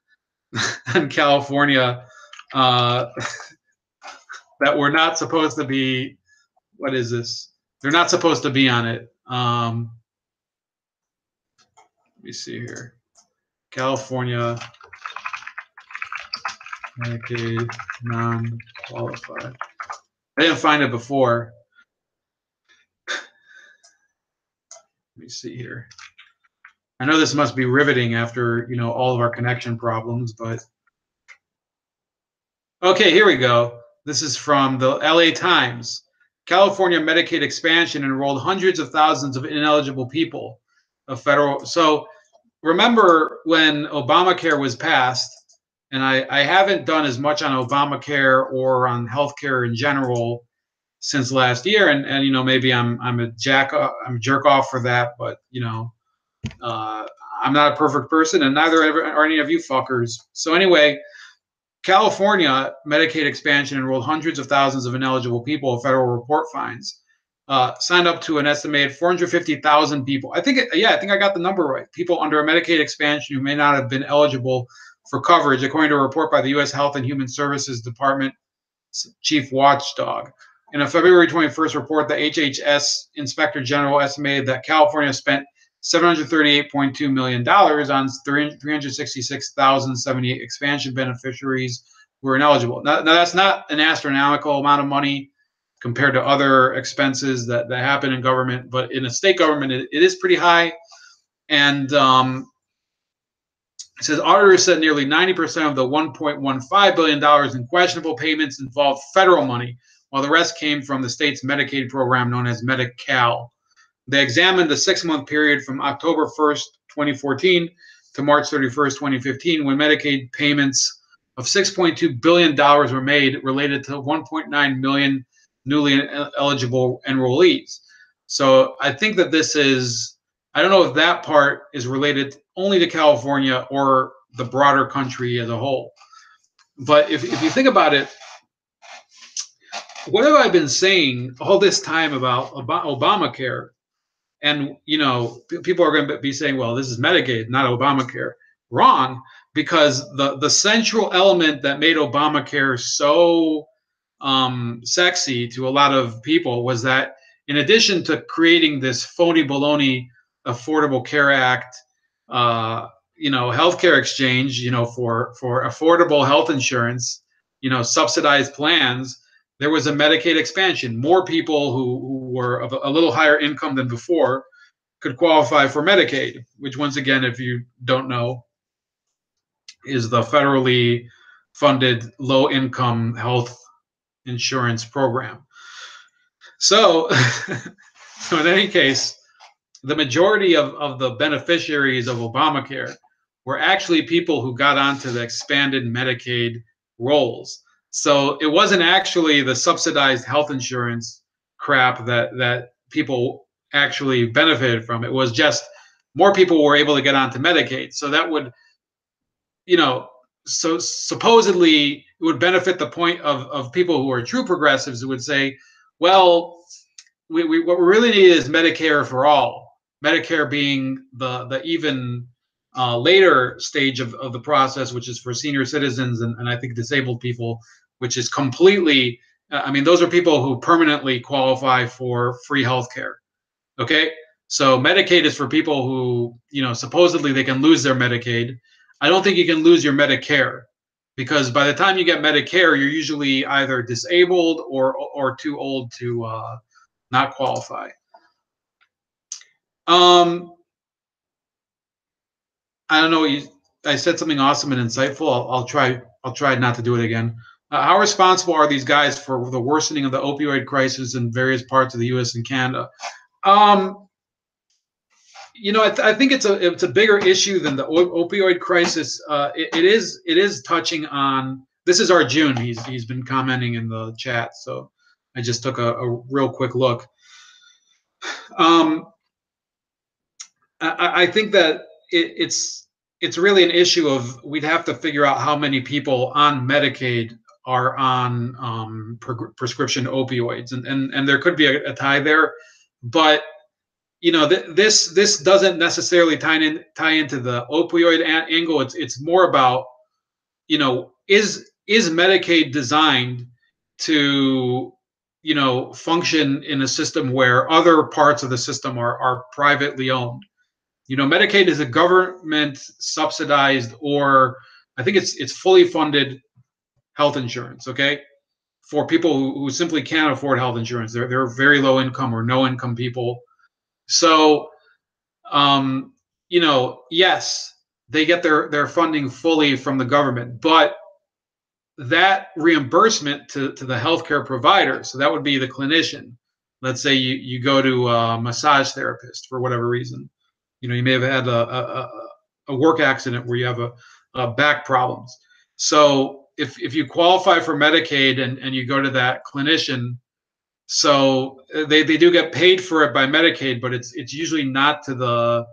California that were not supposed to be. What is this? They're not supposed to be on it. Let me see here. California Medicaid non-qualified. I didn't find it before. Let me see here. I know this must be riveting after all of our connection problems, but okay, here we go. This is from the LA Times. California Medicaid expansion enrolled hundreds of thousands of ineligible people. So remember when Obamacare was passed, and I haven't done as much on Obamacare or on healthcare in general since last year, and maybe I'm a jerk off for that, but I'm not a perfect person, and neither are any of you fuckers. So anyway, California Medicaid expansion enrolled hundreds of thousands of ineligible people. Federal report finds signed up to an estimated 450,000 people. I think I got the number right. People under a Medicaid expansion who may not have been eligible for coverage, according to a report by the U.S. Health and Human Services Department chief watchdog. In a February 21st report, the HHS Inspector General estimated that California spent $738.2 million on 366,078 expansion beneficiaries who were ineligible. Now, that's not an astronomical amount of money compared to other expenses that happen in government, but in a state government, it is pretty high. And It says auditors said nearly 90% of the $1.15 billion in questionable payments involved federal money, while the rest came from the state's Medicaid program known as Medi-Cal. They examined the 6-month period from October 1st, 2014 to March 31st, 2015, when Medicaid payments of $6.2 billion were made related to 1.9 million newly eligible enrollees. So I think that this is, I don't know if that part is related only to California or the broader country as a whole. But if you think about it, what have I been saying all this time about Obamacare? And people are going to be saying, well, this is Medicaid, not Obamacare. Wrong, because the central element that made Obamacare so sexy to a lot of people was that, in addition to creating this phony baloney Affordable Care Act, healthcare exchange, for affordable health insurance, subsidized plans, there was a Medicaid expansion. More people who were of a little higher income than before could qualify for Medicaid, which, once again, if you don't know, is the federally funded low-income health insurance program. So, so in any case, the majority of the beneficiaries of Obamacare were actually people who got onto the expanded Medicaid rolls. So it wasn't actually the subsidized health insurance crap that people actually benefited from. It was just more people were able to get onto Medicaid. So that would, so supposedly it would benefit the point of people who are true progressives who would say, well, what we really need is Medicare for all. Medicare being the even later stage of the process, which is for senior citizens and I think disabled people, which is completely, those are people who permanently qualify for free health care. Okay. So Medicaid is for people who, supposedly they can lose their Medicaid. I don't think you can lose your Medicare, because by the time you get Medicare, you're usually either disabled or too old to not qualify. I don't know. I said something awesome and insightful. I'll try not to do it again. How responsible are these guys for the worsening of the opioid crisis in various parts of the U.S. and Canada? I think it's a bigger issue than the opioid crisis. It is touching on. This is Arjun. He's been commenting in the chat, so I just took a real quick look. I think that it's really an issue of, we'd have to figure out how many people on Medicaid are on prescription opioids, and there could be a tie there, but this doesn't necessarily tie into the opioid angle. It's more about, is Medicaid designed to function in a system where other parts of the system are privately owned? Medicaid is a government subsidized, or I think it's fully funded health insurance, okay, for people who simply can't afford health insurance. They're very low income or no income people. So, yes, they get their funding fully from the government, but that reimbursement to the healthcare provider, so that would be the clinician. Let's say you go to a massage therapist for whatever reason. You may have had a work accident where you have a back problems. So if you qualify for Medicaid and you go to that clinician, so they do get paid for it by Medicaid, but it's usually not to the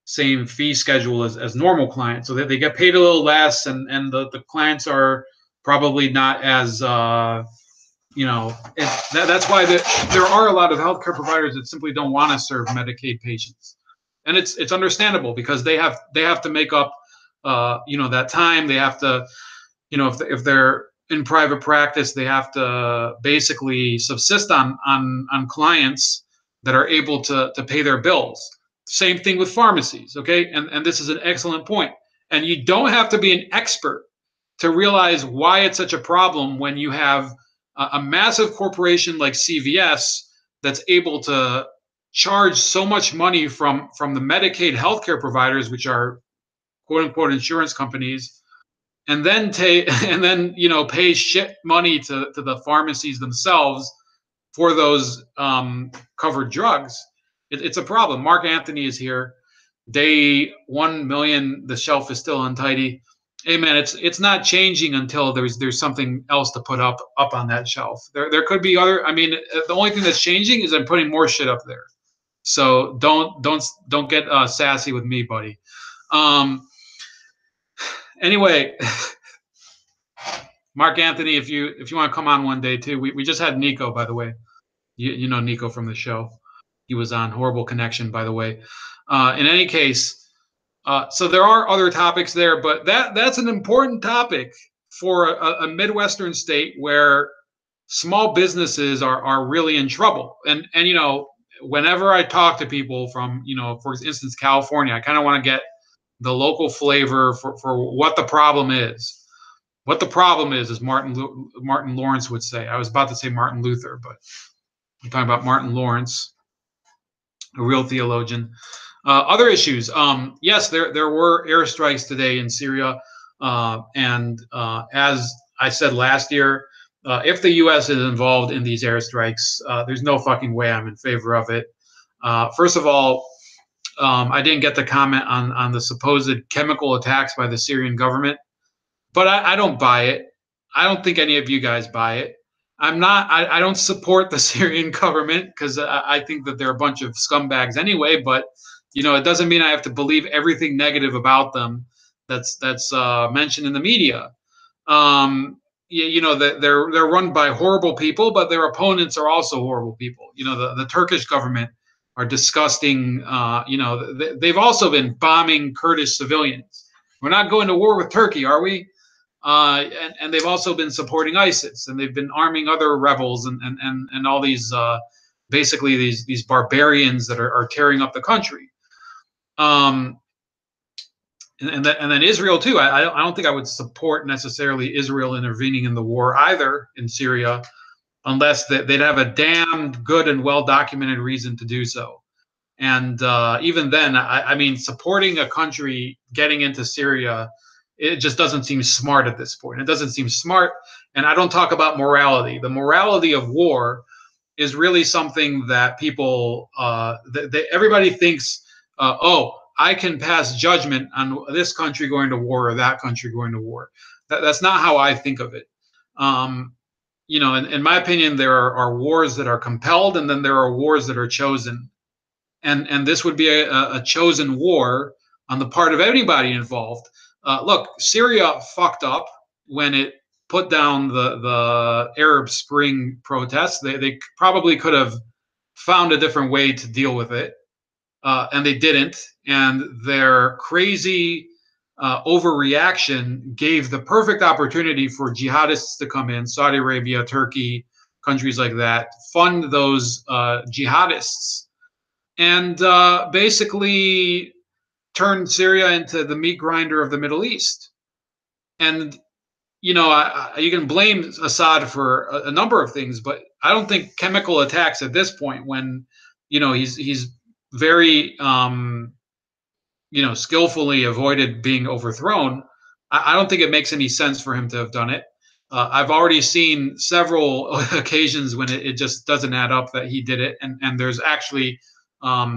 same fee schedule as normal clients. So they get paid a little less, and the clients are probably not as that's why there are a lot of healthcare providers that simply don't want to serve Medicaid patients, and it's understandable, because they have to make up that time. They have to, if they're in private practice, they have to basically subsist on clients that are able to pay their bills. Same thing with pharmacies, okay? And this is an excellent point. And you don't have to be an expert to realize why it's such a problem when you have a massive corporation like CVS that's able to charge so much money from the Medicaid healthcare providers, which are quote unquote insurance companies, and then pay shit money to the pharmacies themselves for those covered drugs. It's a problem. Mark Anthony is here. Day 1 million, the shelf is still untidy. Hey man, it's not changing until there's something else to put up on that shelf. There could be other. I mean, the only thing that's changing is I'm putting more shit up there. So don't get sassy with me, buddy. Anyway, Mark Anthony, if you want to come on one day too, we just had Nico, by the way. You know Nico from the show. He was on Horrible Connection, by the way. In any case, so there are other topics there, but that's an important topic for a Midwestern state where small businesses are really in trouble. And whenever I talk to people from, for instance, California, I kind of want to get the local flavor for what the problem is. What the problem is Martin Lawrence would say. I was about to say Martin Luther, but I'm talking about Martin Lawrence, a real theologian. Other issues. Yes, there were airstrikes today in Syria. And as I said last year, if the U.S. is involved in these airstrikes, there's no fucking way I'm in favor of it. First of all, I didn't get the comment on the supposed chemical attacks by the Syrian government, but I don't buy it. I don't think any of you guys buy it. I don't support the Syrian government because I think that they're a bunch of scumbags anyway, but it doesn't mean I have to believe everything negative about them that's mentioned in the media. That they're run by horrible people, but their opponents are also horrible people. The Turkish government are disgusting. They've also been bombing Kurdish civilians. We're not going to war with Turkey, are we? And they've also been supporting ISIS, and they've been arming other rebels and all these basically these barbarians that are tearing up the country. And then Israel too. I don't think I would support necessarily Israel intervening in the war either in Syria, unless they'd have a damned good and well documented reason to do so. And even then, I mean, supporting a country getting into Syria, it just doesn't seem smart at this point. It doesn't seem smart. And I don't talk about morality. The morality of war is really something that people, everybody thinks, oh, I can pass judgment on this country going to war or that country going to war. That's not how I think of it. In my opinion, there are wars that are compelled, and then there are wars that are chosen. And this would be a chosen war on the part of anybody involved. Look, Syria fucked up when it put down the Arab Spring protests. They probably could have found a different way to deal with it, and they didn't. And their crazy overreaction gave the perfect opportunity for jihadists to come in, Saudi Arabia, Turkey, countries like that, fund those jihadists, and basically turn Syria into the meat grinder of the Middle East. And you can blame Assad for a number of things, but I don't think chemical attacks at this point, when he's very skillfully avoided being overthrown, I don't think it makes any sense for him to have done it. I've already seen several occasions when it just doesn't add up that he did it, and there's actually what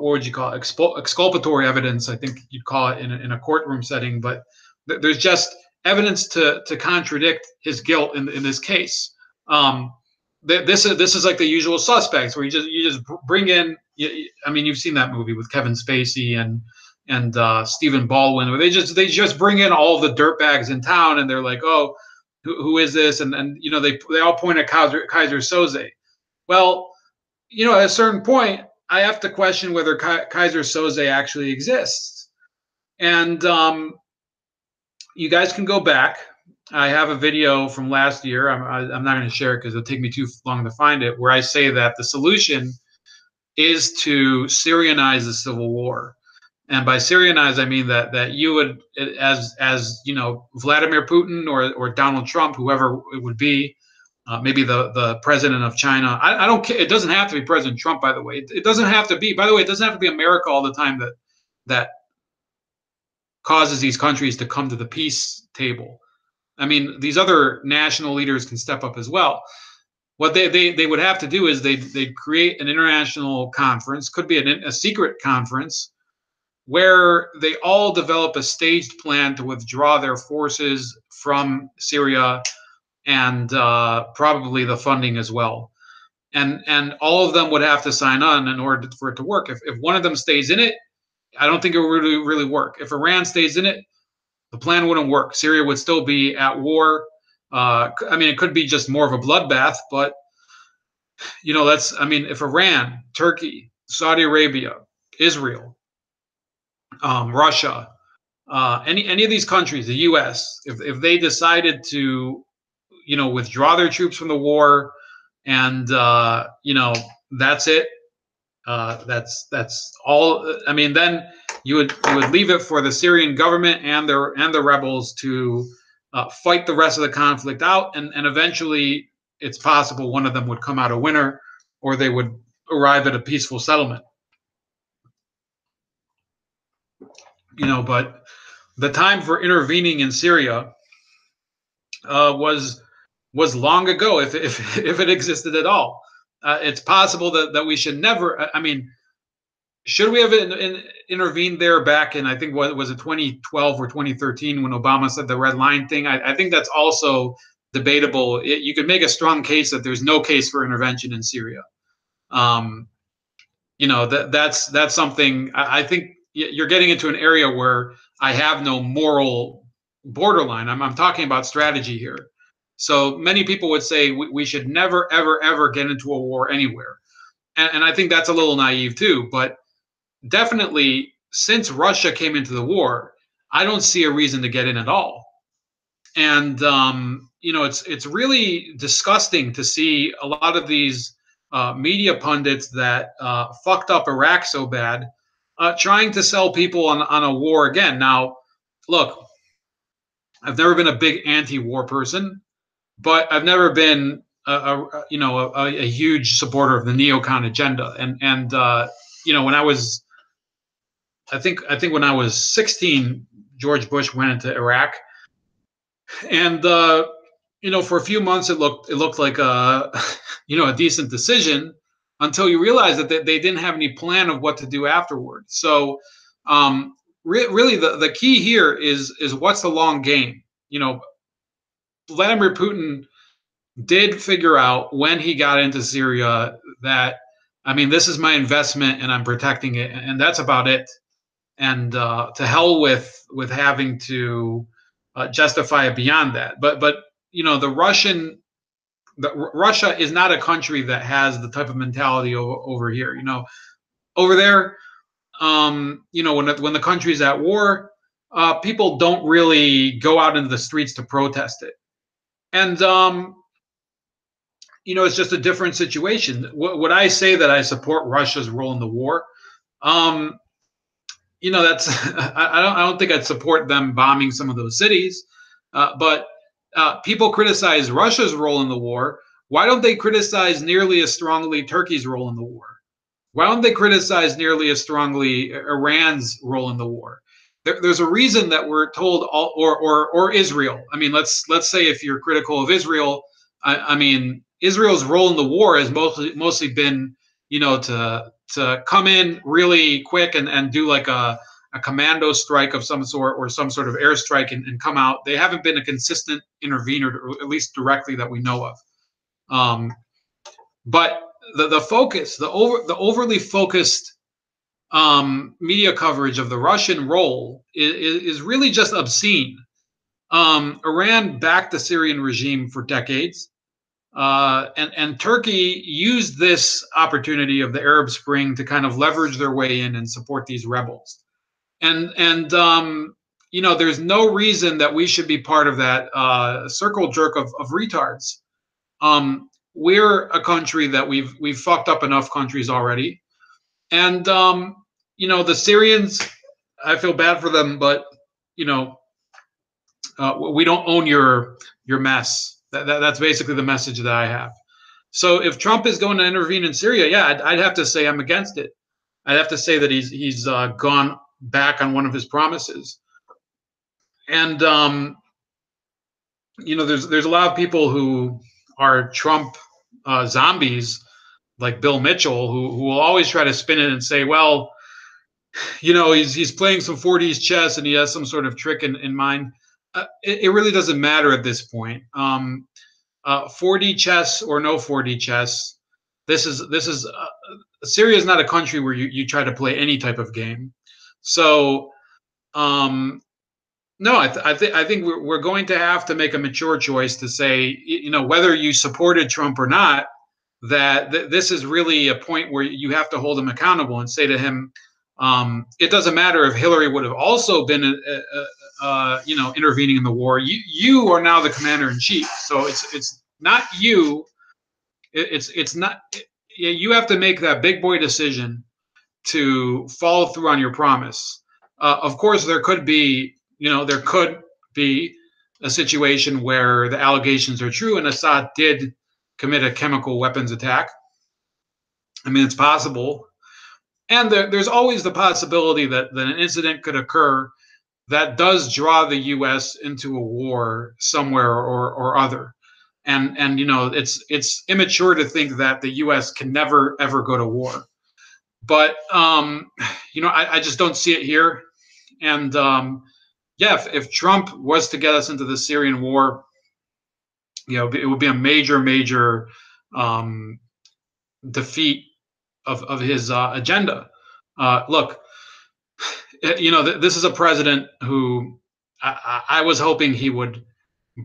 would you call it? Exculpatory evidence, I think you'd call it in a courtroom setting, but there's just evidence to contradict his guilt in this case. This is like the usual suspects, where you just bring in. I mean, you've seen that movie with Kevin Spacey and Stephen Baldwin, where they just bring in all the dirtbags in town, and they're like, oh, who is this? And they all point at Kaiser Soze. Well, at a certain point, I have to question whether Kaiser Soze actually exists. And you guys can go back. I have a video from last year. I'm not going to share it because it'll take me too long to find it, where I say that the solution is to Syrianize the civil war. And by Syrianize, I mean that you would, as Vladimir Putin or Donald Trump, whoever it would be, maybe the president of China. I don't care. It doesn't have to be President Trump, by the way. It doesn't have to be. By the way, it doesn't have to be America all the time that causes these countries to come to the peace table. I mean, these other national leaders can step up as well. What they would have to do is they'd create an international conference, could be a secret conference, where they all develop a staged plan to withdraw their forces from Syria and probably the funding as well. And all of them would have to sign on in order for it to work. If one of them stays in it, I don't think it would really work. If Iran stays in it, the plan wouldn't work. Syria would still be at war. I mean, it could be just more of a bloodbath, but if Iran, Turkey, Saudi Arabia, Israel, Russia, any of these countries, the U.S., if they decided to, withdraw their troops from the war, and that's it. That's all. I mean, then you would leave it for the Syrian government and the rebels to fight the rest of the conflict out, and eventually it's possible one of them would come out a winner, or they would arrive at a peaceful settlement. But the time for intervening in Syria was long ago, if it existed at all. It's possible that we should never. I mean, should we have intervened there back in, I think, what was it, 2012 or 2013, when Obama said the red line thing? I think that's also debatable. You could make a strong case that there's no case for intervention in Syria. That's something. I think you're getting into an area where I have no moral borderline. I'm talking about strategy here. So many people would say we should never, ever, ever get into a war anywhere. And I think that's a little naive too. But definitely, since Russia came into the war, I don't see a reason to get in at all. And, it's really disgusting to see a lot of these media pundits that fucked up Iraq so bad trying to sell people on a war again. Now, look, I've never been a big anti-war person, but I've never been a huge supporter of the neocon agenda. And when I was, I think when I was 16, George Bush went into Iraq, and for a few months it looked like a decent decision, until you realize that they didn't have any plan of what to do afterwards. So really the key here is what's the long game. Vladimir Putin did figure out when he got into Syria that, I mean, this is my investment and I'm protecting it, and that's about it. And to hell with having to justify it beyond that. But Russia is not a country that has the type of mentality over here. Over there, when the country's at war, people don't really go out into the streets to protest it. And it's just a different situation. Would I say that I support Russia's role in the war? That's I don't think I'd support them bombing some of those cities. But people criticize Russia's role in the war. Why don't they criticize nearly as strongly Turkey's role in the war? Why don't they criticize nearly as strongly Iran's role in the war? There's a reason that we're told or Israel. I mean, let's say if you're critical of Israel, I mean, Israel's role in the war has mostly been, to come in really quick and do like a commando strike of some sort, or some sort of airstrike, and come out. They haven't been a consistent intervener, or at least directly that we know of. But the focus, the overly focused media coverage of the Russian role is really just obscene. Iran backed the Syrian regime for decades. And Turkey used this opportunity of the Arab Spring to kind of leverage their way in and support these rebels. And there's no reason that we should be part of that circle jerk of retards. We're a country that we've fucked up enough countries already. And the Syrians, I feel bad for them, but we don't own your mess. That's basically the message that I have. So if Trump is going to intervene in Syria, yeah, I'd have to say I'm against it. I'd have to say that he's gone back on one of his promises. And there's a lot of people who are Trump zombies, like Bill Mitchell, who will always try to spin it and say, well, he's playing some 4D's chess and he has some sort of trick in mind. It really doesn't matter at this point. 4D chess or no 4D chess, this is Syria is not a country where you try to play any type of game. So no, I think we're going to have to make a mature choice to say, whether you supported Trump or not, that this is really a point where you have to hold him accountable and say to him, it doesn't matter if Hillary would have also been, intervening in the war. You are now the commander in chief, so it's not you. It's not. You have to make that big boy decision to follow through on your promise. Of course, there could be a situation where the allegations are true and Assad did commit a chemical weapons attack. I mean, it's possible. And there's always the possibility that an incident could occur that does draw the U.S. into a war somewhere or other. And it's immature to think that the U.S. can never ever go to war. But I just don't see it here. And yeah, if Trump was to get us into the Syrian war, it would be a major defeat of his agenda. Look, this is a president who I was hoping he would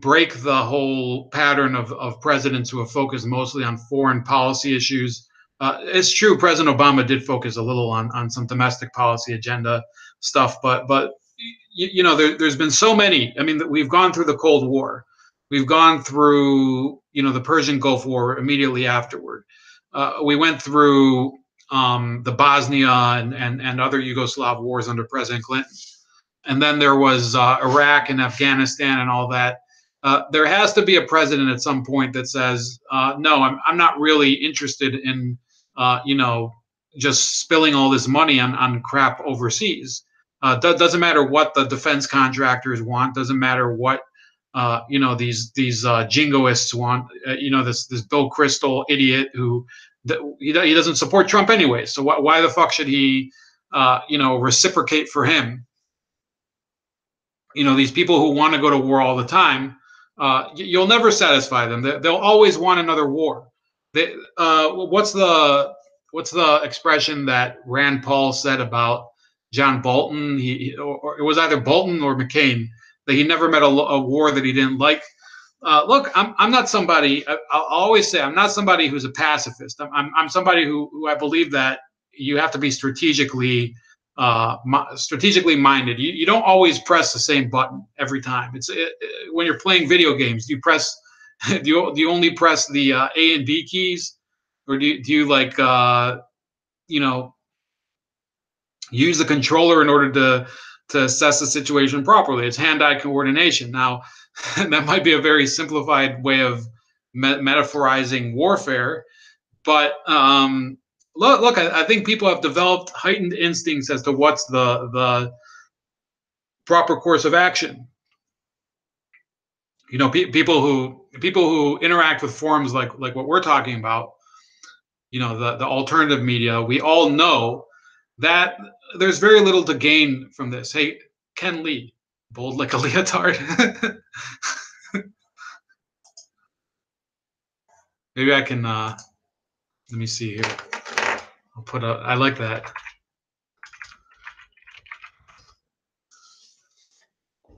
break the whole pattern of presidents who have focused mostly on foreign policy issues. It's true, President Obama did focus a little on some domestic policy agenda stuff, but there's been so many. I mean, we've gone through the Cold War, we've gone through the Persian Gulf War immediately afterward. We went through the Bosnia and other Yugoslav wars under President Clinton. And then there was Iraq and Afghanistan and all that. There has to be a president at some point that says, no, I'm not really interested in, just spilling all this money on crap overseas. Doesn't matter what the defense contractors want. Doesn't matter what these jingoists want. This Bill Kristol idiot who he doesn't support Trump anyway. So why the fuck should he reciprocate for him? These people who want to go to war all the time, you'll never satisfy them. They'll always want another war. What's the expression that Rand Paul said about John Bolton? Or it was either Bolton or McCain, that he never met a war that he didn't like. Look, I'm not somebody. I'll always say I'm not somebody who's a pacifist. I'm somebody who I believe that you have to be strategically minded. You don't always press the same button every time. When you're playing video games, do you press do you only press the A and B keys, or do you like use the controller in order to assess the situation properly? It's hand-eye coordination. Now, that might be a very simplified way of metaphorizing warfare, but look, I think people have developed heightened instincts as to what's the proper course of action. People who interact with forums like what we're talking about, the alternative media, we all know that there's very little to gain from this. Hey, Ken Lee, bold like a leotard. Maybe I can, let me see here. I'll put up, I like that.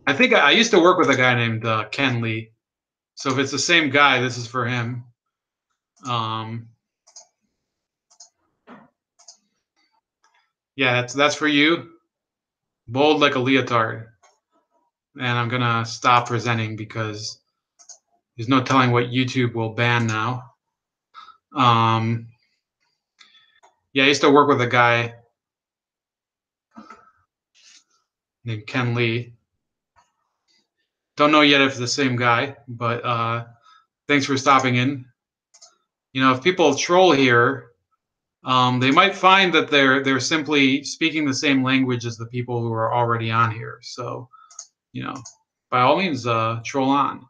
I think I used to work with a guy named Ken Lee. So if it's the same guy, this is for him. Yeah, that's for you. Bold like a leotard. And I'm going to stop presenting because there's no telling what YouTube will ban now. Yeah, I used to work with a guy named Ken Lee. Don't know yet if it's the same guy, but Thanks for stopping in. If people troll here, they might find that they're simply speaking the same language as the people who are already on here. So, by all means, troll on.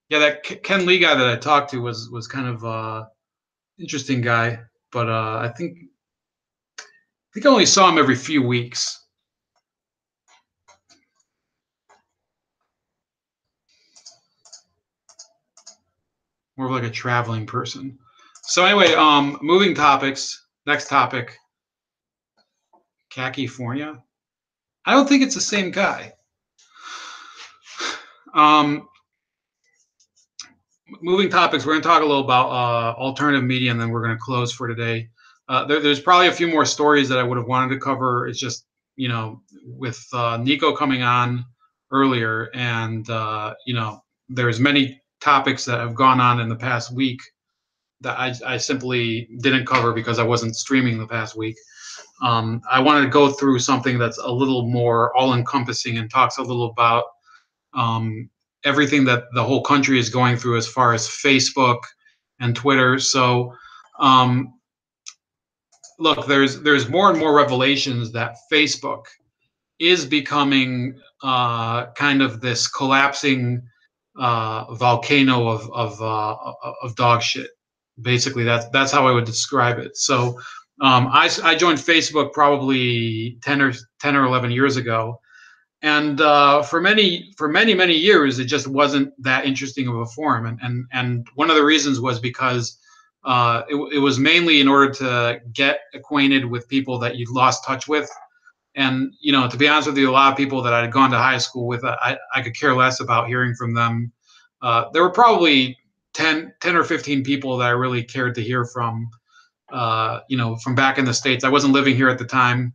Yeah, that Ken Lee guy that I talked to was kind of interesting guy, but I think I only saw him every few weeks. More of like a traveling person. So anyway, moving topics. Next topic. California. I don't think it's the same guy. Moving topics. We're going to talk a little about alternative media, and then we're going to close for today. There's probably a few more stories that I would have wanted to cover. It's just, with Nico coming on earlier, and there's many topics that have gone on in the past week that I simply didn't cover because I wasn't streaming the past week. I wanted to go through something that's a little more all-encompassing and talks a little about everything that the whole country is going through as far as Facebook and Twitter. So, look, there's more and more revelations that Facebook is becoming kind of this collapsing volcano of dog shit. Basically, that's how I would describe it. So, I joined Facebook probably 10 or 11 years ago, and for many years, it just wasn't that interesting of a forum. And one of the reasons was because it was mainly in order to get acquainted with people that you'd lost touch with. And to be honest with you, a lot of people that I'd gone to high school with, I could care less about hearing from them. There were probably 10 or 15 people that I really cared to hear from, from back in the States. I wasn't living here at the time.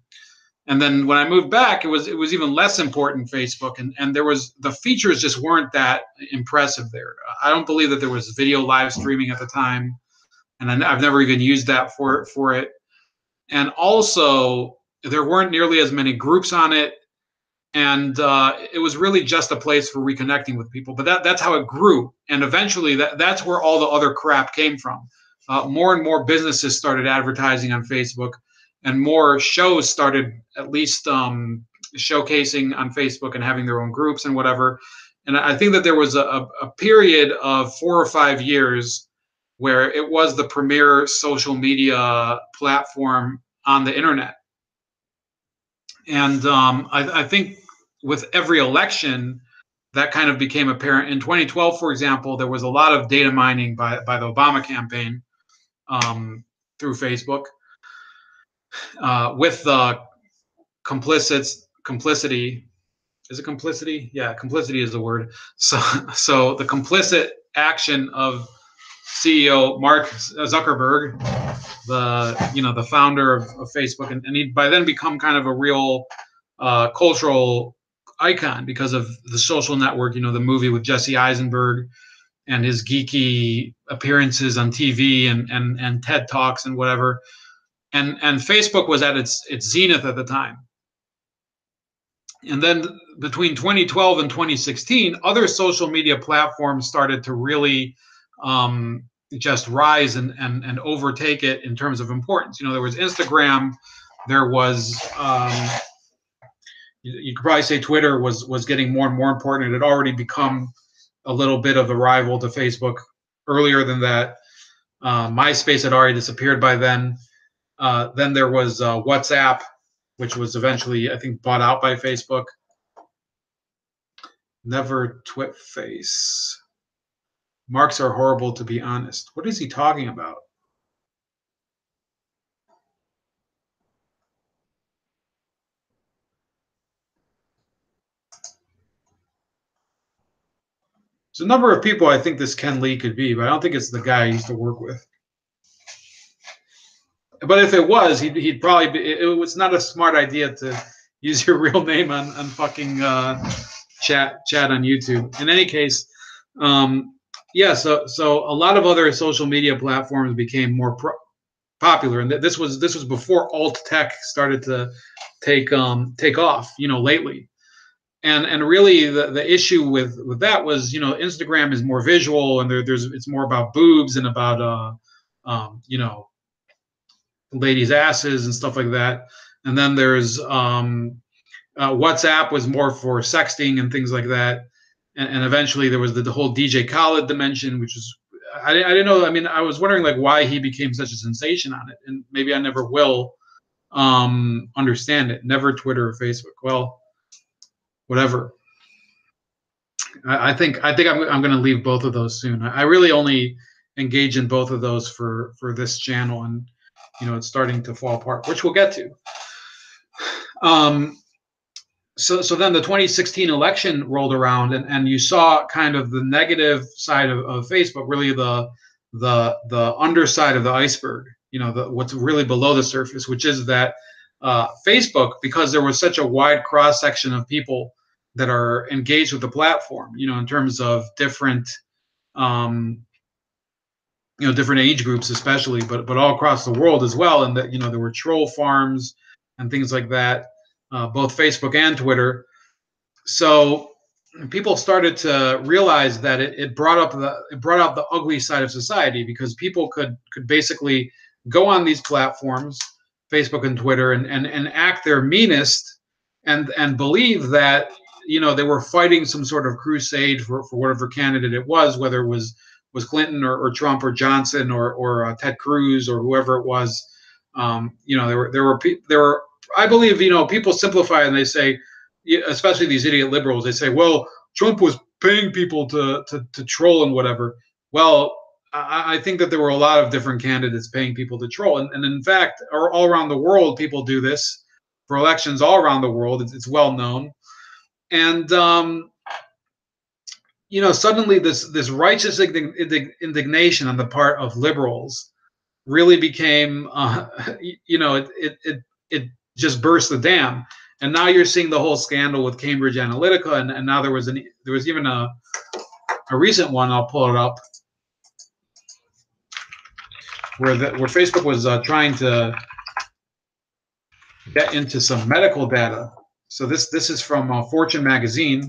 And then when I moved back, it was even less important, Facebook, and the features just weren't that impressive there. I don't believe that there was video live streaming at the time, and I've never even used that for it. And also, there weren't nearly as many groups on it, and it was really just a place for reconnecting with people. But that's how it grew, and eventually that's where all the other crap came from. More and more businesses started advertising on Facebook, and more shows started at least showcasing on Facebook and having their own groups and whatever. And I think that there was a period of 4 or 5 years where it was the premier social media platform on the internet. And I think with every election, that kind of became apparent. In 2012, for example, there was a lot of data mining by the Obama campaign through Facebook. With the complicity, is it complicity? Yeah, complicity is the word. So the complicit action of CEO Mark Zuckerberg, the founder of Facebook, and he'd by then become kind of a real cultural icon because of the Social Network, the movie with Jesse Eisenberg and his geeky appearances on TV and TED Talks and whatever. And Facebook was at its zenith at the time. And then between 2012 and 2016, other social media platforms started to really just rise and overtake it in terms of importance. There was Instagram, there was you could probably say Twitter was getting more and more important. It had already become a little bit of a rival to Facebook earlier than that. MySpace had already disappeared by then. Then there was WhatsApp, which was eventually, I think, bought out by Facebook. Never twit face. Marks are horrible, to be honest. What is he talking about? There's a number of people I think this Ken Lee could be, but I don't think it's the guy I used to work with. But if it was, he'd probably be. It was not a smart idea to use your real name on fucking chat on YouTube. In any case, yeah. So a lot of other social media platforms became more popular, and this was before alt tech started to take off. Lately, And really the issue with that was, you know, Instagram is more visual, and it's more about boobs and about you know, ladies' asses and stuff like that. And then there's WhatsApp was more for sexting and things like that. And eventually there was the whole DJ Khaled dimension, which was I didn't know. I mean, I was wondering like why he became such a sensation on it, and maybe I never will understand it. Never Twitter or Facebook. Well, whatever. I think I'm going to leave both of those soon. I really only engage in both of those for this channel, and you know it's starting to fall apart, which we'll get to. So then the 2016 election rolled around, and you saw kind of the negative side of Facebook, really the underside of the iceberg. You know, what's really below the surface, which is that Facebook, because there was such a wide cross section of people that are engaged with the platform, you know, in terms of different, you know, different age groups, especially, but all across the world as well. And that, you know, there were troll farms and things like that, both Facebook and Twitter. So people started to realize that it brought out the ugly side of society, because people could basically go on these platforms, Facebook and Twitter, and act their meanest, and believe that, you know, they were fighting some sort of crusade for whatever candidate it was, whether it was Clinton or Trump or Johnson or Ted Cruz or whoever it was. You know, there were I believe, you know, people simplify and they say, especially these idiot liberals, they say, well, Trump was paying people to troll and whatever. Well, I think that there were a lot of different candidates paying people to troll, and in fact, all around the world, people do this for elections all around the world. It's well known. And you know, suddenly this righteous indignation on the part of liberals really became, you know, it just burst the dam. And now you're seeing the whole scandal with Cambridge Analytica, and now there was even a recent one. I'll pull it up, where Facebook was trying to get into some medical data. So this is from Fortune magazine.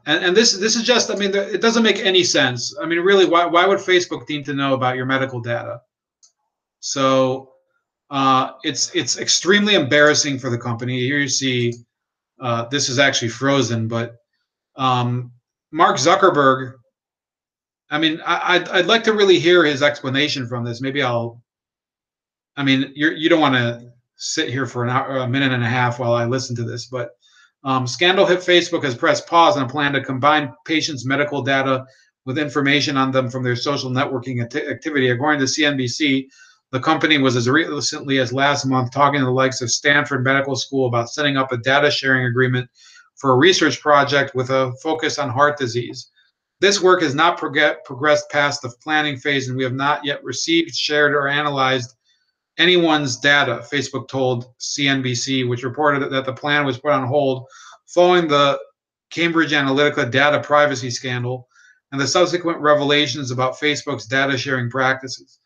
And this is just, I mean, it doesn't make any sense. I mean, really, why would Facebook need to know about your medical data? So it's extremely embarrassing for the company. Here you see, this is actually frozen, but Mark Zuckerberg. I mean, I'd like to really hear his explanation from this. Maybe I mean, you don't want to sit here for an hour, a minute and a half while I listen to this, but scandal hit Facebook has pressed pause on a plan to combine patients' medical data with information on them from their social networking activity. According to CNBC, the company was as recently as last month talking to the likes of Stanford Medical School about setting up a data sharing agreement for a research project with a focus on heart disease. This work has not progressed past the planning phase, and we have not yet received, shared, or analyzed anyone's data, Facebook told CNBC, which reported that the plan was put on hold following the Cambridge Analytica data privacy scandal and the subsequent revelations about Facebook's data sharing practices.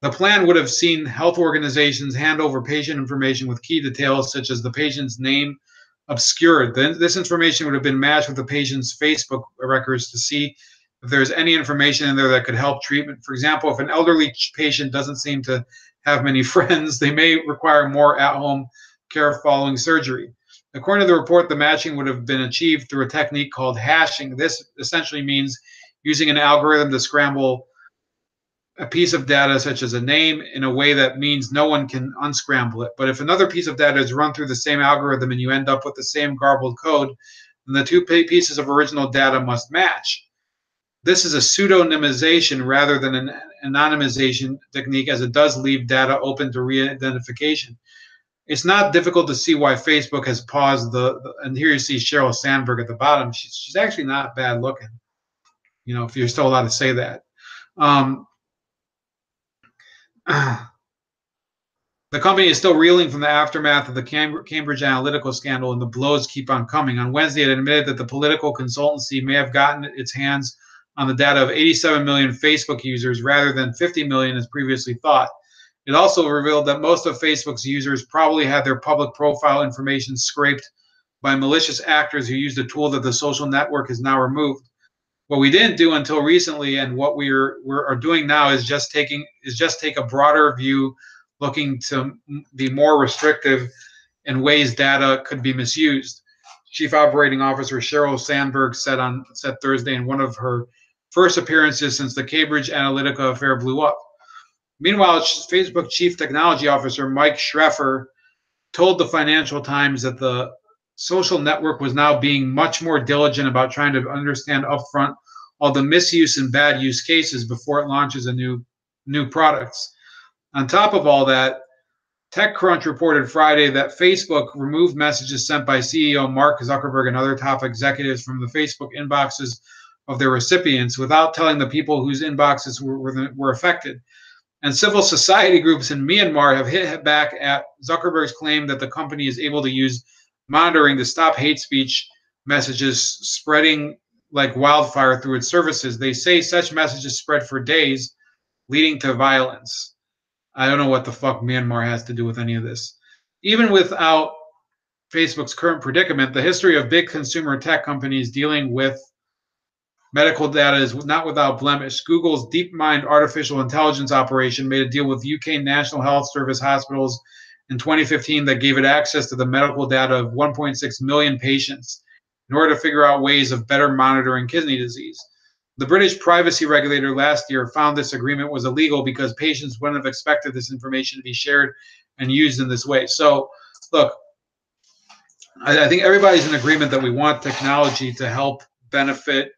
The plan would have seen health organizations hand over patient information with key details such as the patient's name obscured. This information would have been matched with the patient's Facebook records to see if there's any information in there that could help treatment. For example, if an elderly patient doesn't seem to have many friends, they may require more at-home care following surgery. According to the report, the matching would have been achieved through a technique called hashing. This essentially means using an algorithm to scramble a piece of data, such as a name, in a way that means no one can unscramble it. But if another piece of data is run through the same algorithm and you end up with the same garbled code, then the two pieces of original data must match. This is a pseudonymization rather than an anonymization technique, as it does leave data open to re-identification. It's not difficult to see why Facebook has paused and here you see Sheryl Sandberg at the bottom. She's actually not bad looking, you know, if you're still allowed to say that. The company is still reeling from the aftermath of the Cambridge Analytica scandal, and the blows keep on coming. On Wednesday, it admitted that the political consultancy may have gotten its hands on the data of 87 million Facebook users rather than 50 million as previously thought. It also revealed that most of Facebook's users probably had their public profile information scraped by malicious actors who used a tool that the social network has now removed. What we didn't do until recently, and what are doing now, is just take a broader view, looking to be more restrictive in ways data could be misused. Chief Operating Officer Sheryl Sandberg said Thursday in one of her first appearances since the Cambridge Analytica affair blew up. Meanwhile, Facebook Chief Technology Officer Mike Schreffer told the Financial Times that the social network was now being much more diligent about trying to understand upfront all the misuse and bad use cases before it launches a new products. On top of all that, TechCrunch reported Friday that Facebook removed messages sent by CEO Mark Zuckerberg and other top executives from the Facebook inboxes of their recipients without telling the people whose inboxes were affected. And civil society groups in Myanmar have hit back at Zuckerberg's claim that the company is able to use monitoring to stop hate speech messages spreading like wildfire through its services. They say such messages spread for days, leading to violence. I don't know what the fuck Myanmar has to do with any of this. Even without Facebook's current predicament, the history of big consumer tech companies dealing with medical data is not without blemish. Google's DeepMind artificial intelligence operation made a deal with UK National Health Service hospitals in 2015 that gave it access to the medical data of 1.6 million patients in order to figure out ways of better monitoring kidney disease. The British privacy regulator last year found this agreement was illegal because patients wouldn't have expected this information to be shared and used in this way. So, look, I think everybody's in agreement that we want technology to help benefit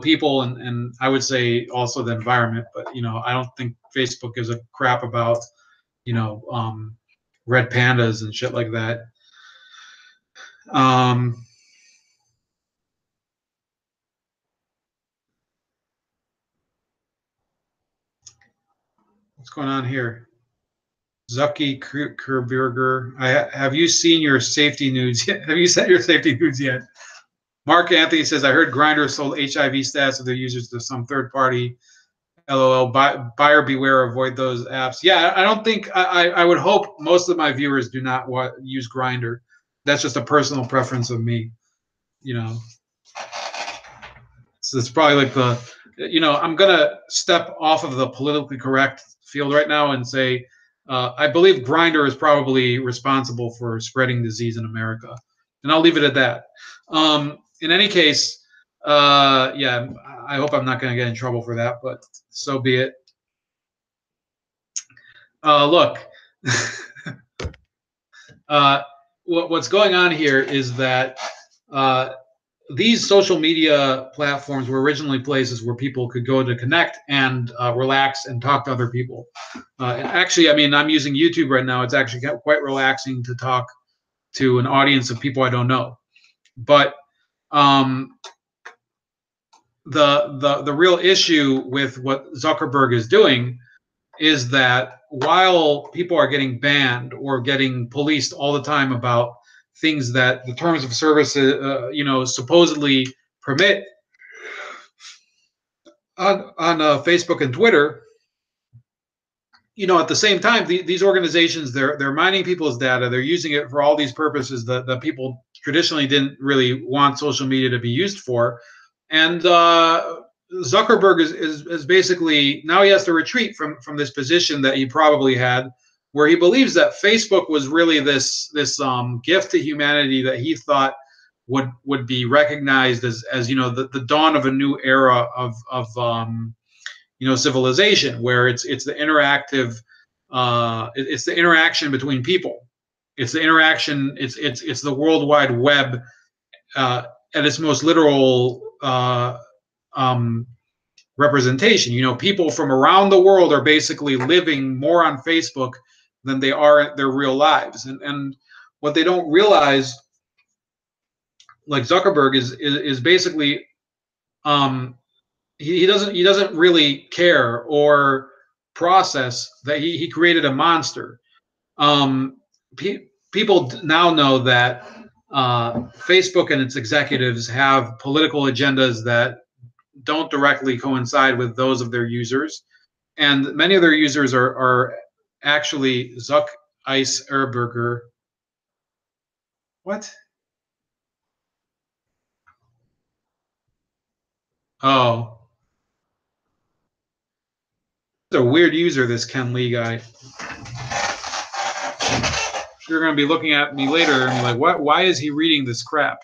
people, and I would say also the environment. But I don't think Facebook gives a crap about red pandas and shit like that. What's going on here? Zucky Kerberger, have you seen your safety nudes yet? Have you sent your safety nudes yet? Mark Anthony says, I heard Grindr sold HIV stats of their users to some third party. LOL, buyer beware, avoid those apps. Yeah, I don't think, I would hope most of my viewers do not use Grindr. That's just a personal preference of me, So it's probably like I'm going to step off of the politically correct field right now and say, I believe Grindr is probably responsible for spreading disease in America. And I'll leave it at that. In any case, yeah, I hope I'm not going to get in trouble for that, but so be it. Look, what's going on here is that these social media platforms were originally places where people could go to connect and relax and talk to other people. And actually, I mean, I'm using YouTube right now. It's actually quite relaxing to talk to an audience of people I don't know. But the real issue with what Zuckerberg is doing is that while people are getting banned or getting policed all the time about things that the terms of service, supposedly permit on Facebook and Twitter, at the same time, these organizations, they're mining people's data. They're using it for all these purposes that people traditionally didn't really want social media to be used for. And Zuckerberg is basically, now he has to retreat from this position that he probably had, where he believes that Facebook was really this gift to humanity that he thought would be recognized as the dawn of a new era of civilization, where it's the interactive, it's the interaction between people, it's the interaction, it's the World Wide Web at its most literal representation. People from around the world are basically living more on Facebook than they are in their real lives, and what they don't realize, like Zuckerberg, is basically he doesn't really care or process that he created a monster. People now know that Facebook and its executives have political agendas that don't directly coincide with those of their users. and many of their users are actually Zuck Ice Erberger. What? Oh, he's a weird user, this Ken Lee guy. You're going to be looking at me later and be like, what? Why is he reading this crap?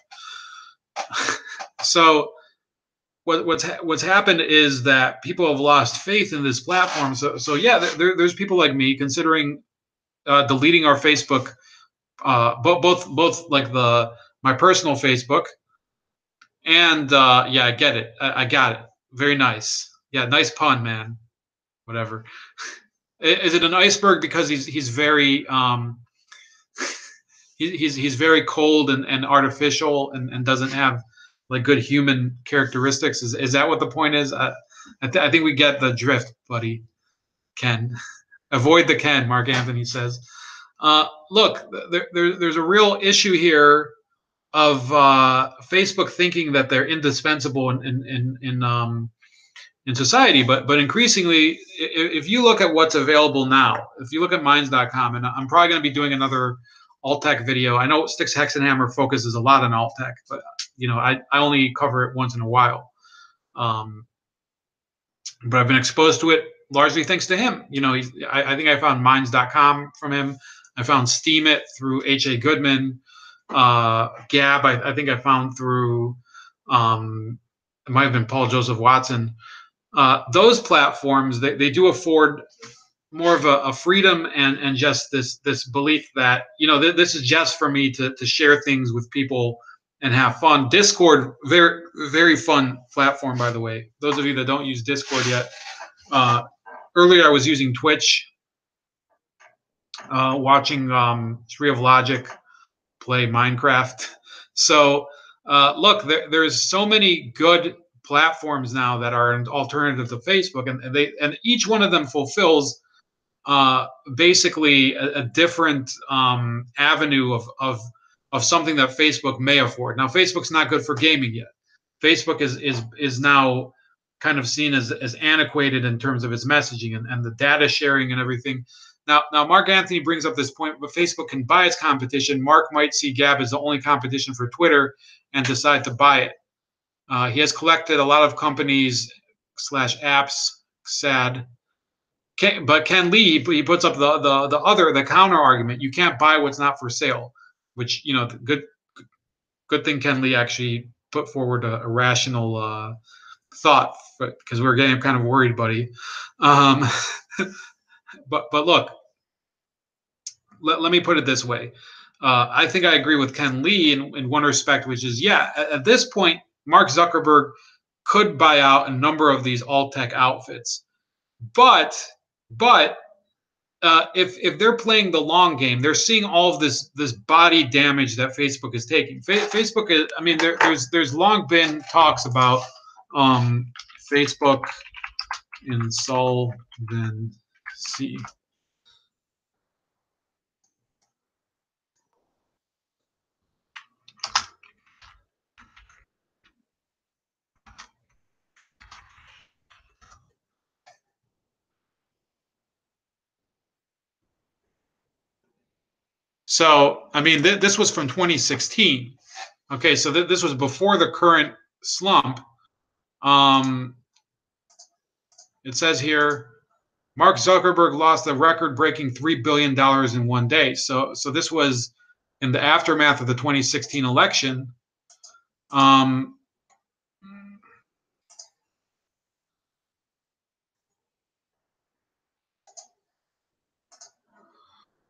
So what's happened is that people have lost faith in this platform. So yeah, there's people like me considering deleting our Facebook, both like my personal Facebook and yeah, I get it. I got it. Very nice. Yeah, nice pun, man. Whatever. Is it an iceberg because he's very he's very cold and artificial and doesn't have like good human characteristics? Is that what the point is? I think we get the drift, buddy. Ken, avoid the Ken. Mark Anthony says. Look, there's a real issue here of Facebook thinking that they're indispensable in society, but increasingly, if you look at what's available now, if you look at Minds.com, and I'm probably going to be doing another alt tech video. I know Sticks Hexenhammer focuses a lot on alt tech, but I only cover it once in a while. But I've been exposed to it largely thanks to him. I think I found Minds.com from him. I found Steemit through H.A. Goodman. GAB, I think I found through it might have been Paul Joseph Watson. Those platforms, they do afford more of a freedom and just this belief that this is just for me to share things with people and have fun. Discord, very very fun platform, by the way. Those of you that don't use Discord yet, earlier I was using Twitch, watching Tree of Logic play Minecraft. So look, there's so many good platforms now that are an alternative to Facebook, and each one of them fulfills basically a different avenue of something that Facebook may afford. Now, Facebook's not good for gaming yet. Facebook is now kind of seen as antiquated in terms of its messaging and the data sharing and everything. Now, Mark Anthony brings up this point, but Facebook can buy its competition. Mark might see GAB as the only competition for Twitter and decide to buy it. He has collected a lot of companies / apps. Sad. But Ken Lee, he puts up the counter argument. You can't buy what's not for sale, which good thing Ken Lee actually put forward a rational thought, because we were getting kind of worried, buddy. But look, let me put it this way. I think I agree with Ken Lee in one respect, which is, yeah, at this point, Mark Zuckerberg could buy out a number of these alt tech outfits, but if they're playing the long game, they're seeing all of this body damage that Facebook is taking. Facebook is, I mean, there's long been talks about Facebook insolvency. So, I mean, this was from 2016. Okay, so this was before the current slump. It says here, Mark Zuckerberg lost a record-breaking $3 billion in one day. So this was in the aftermath of the 2016 election.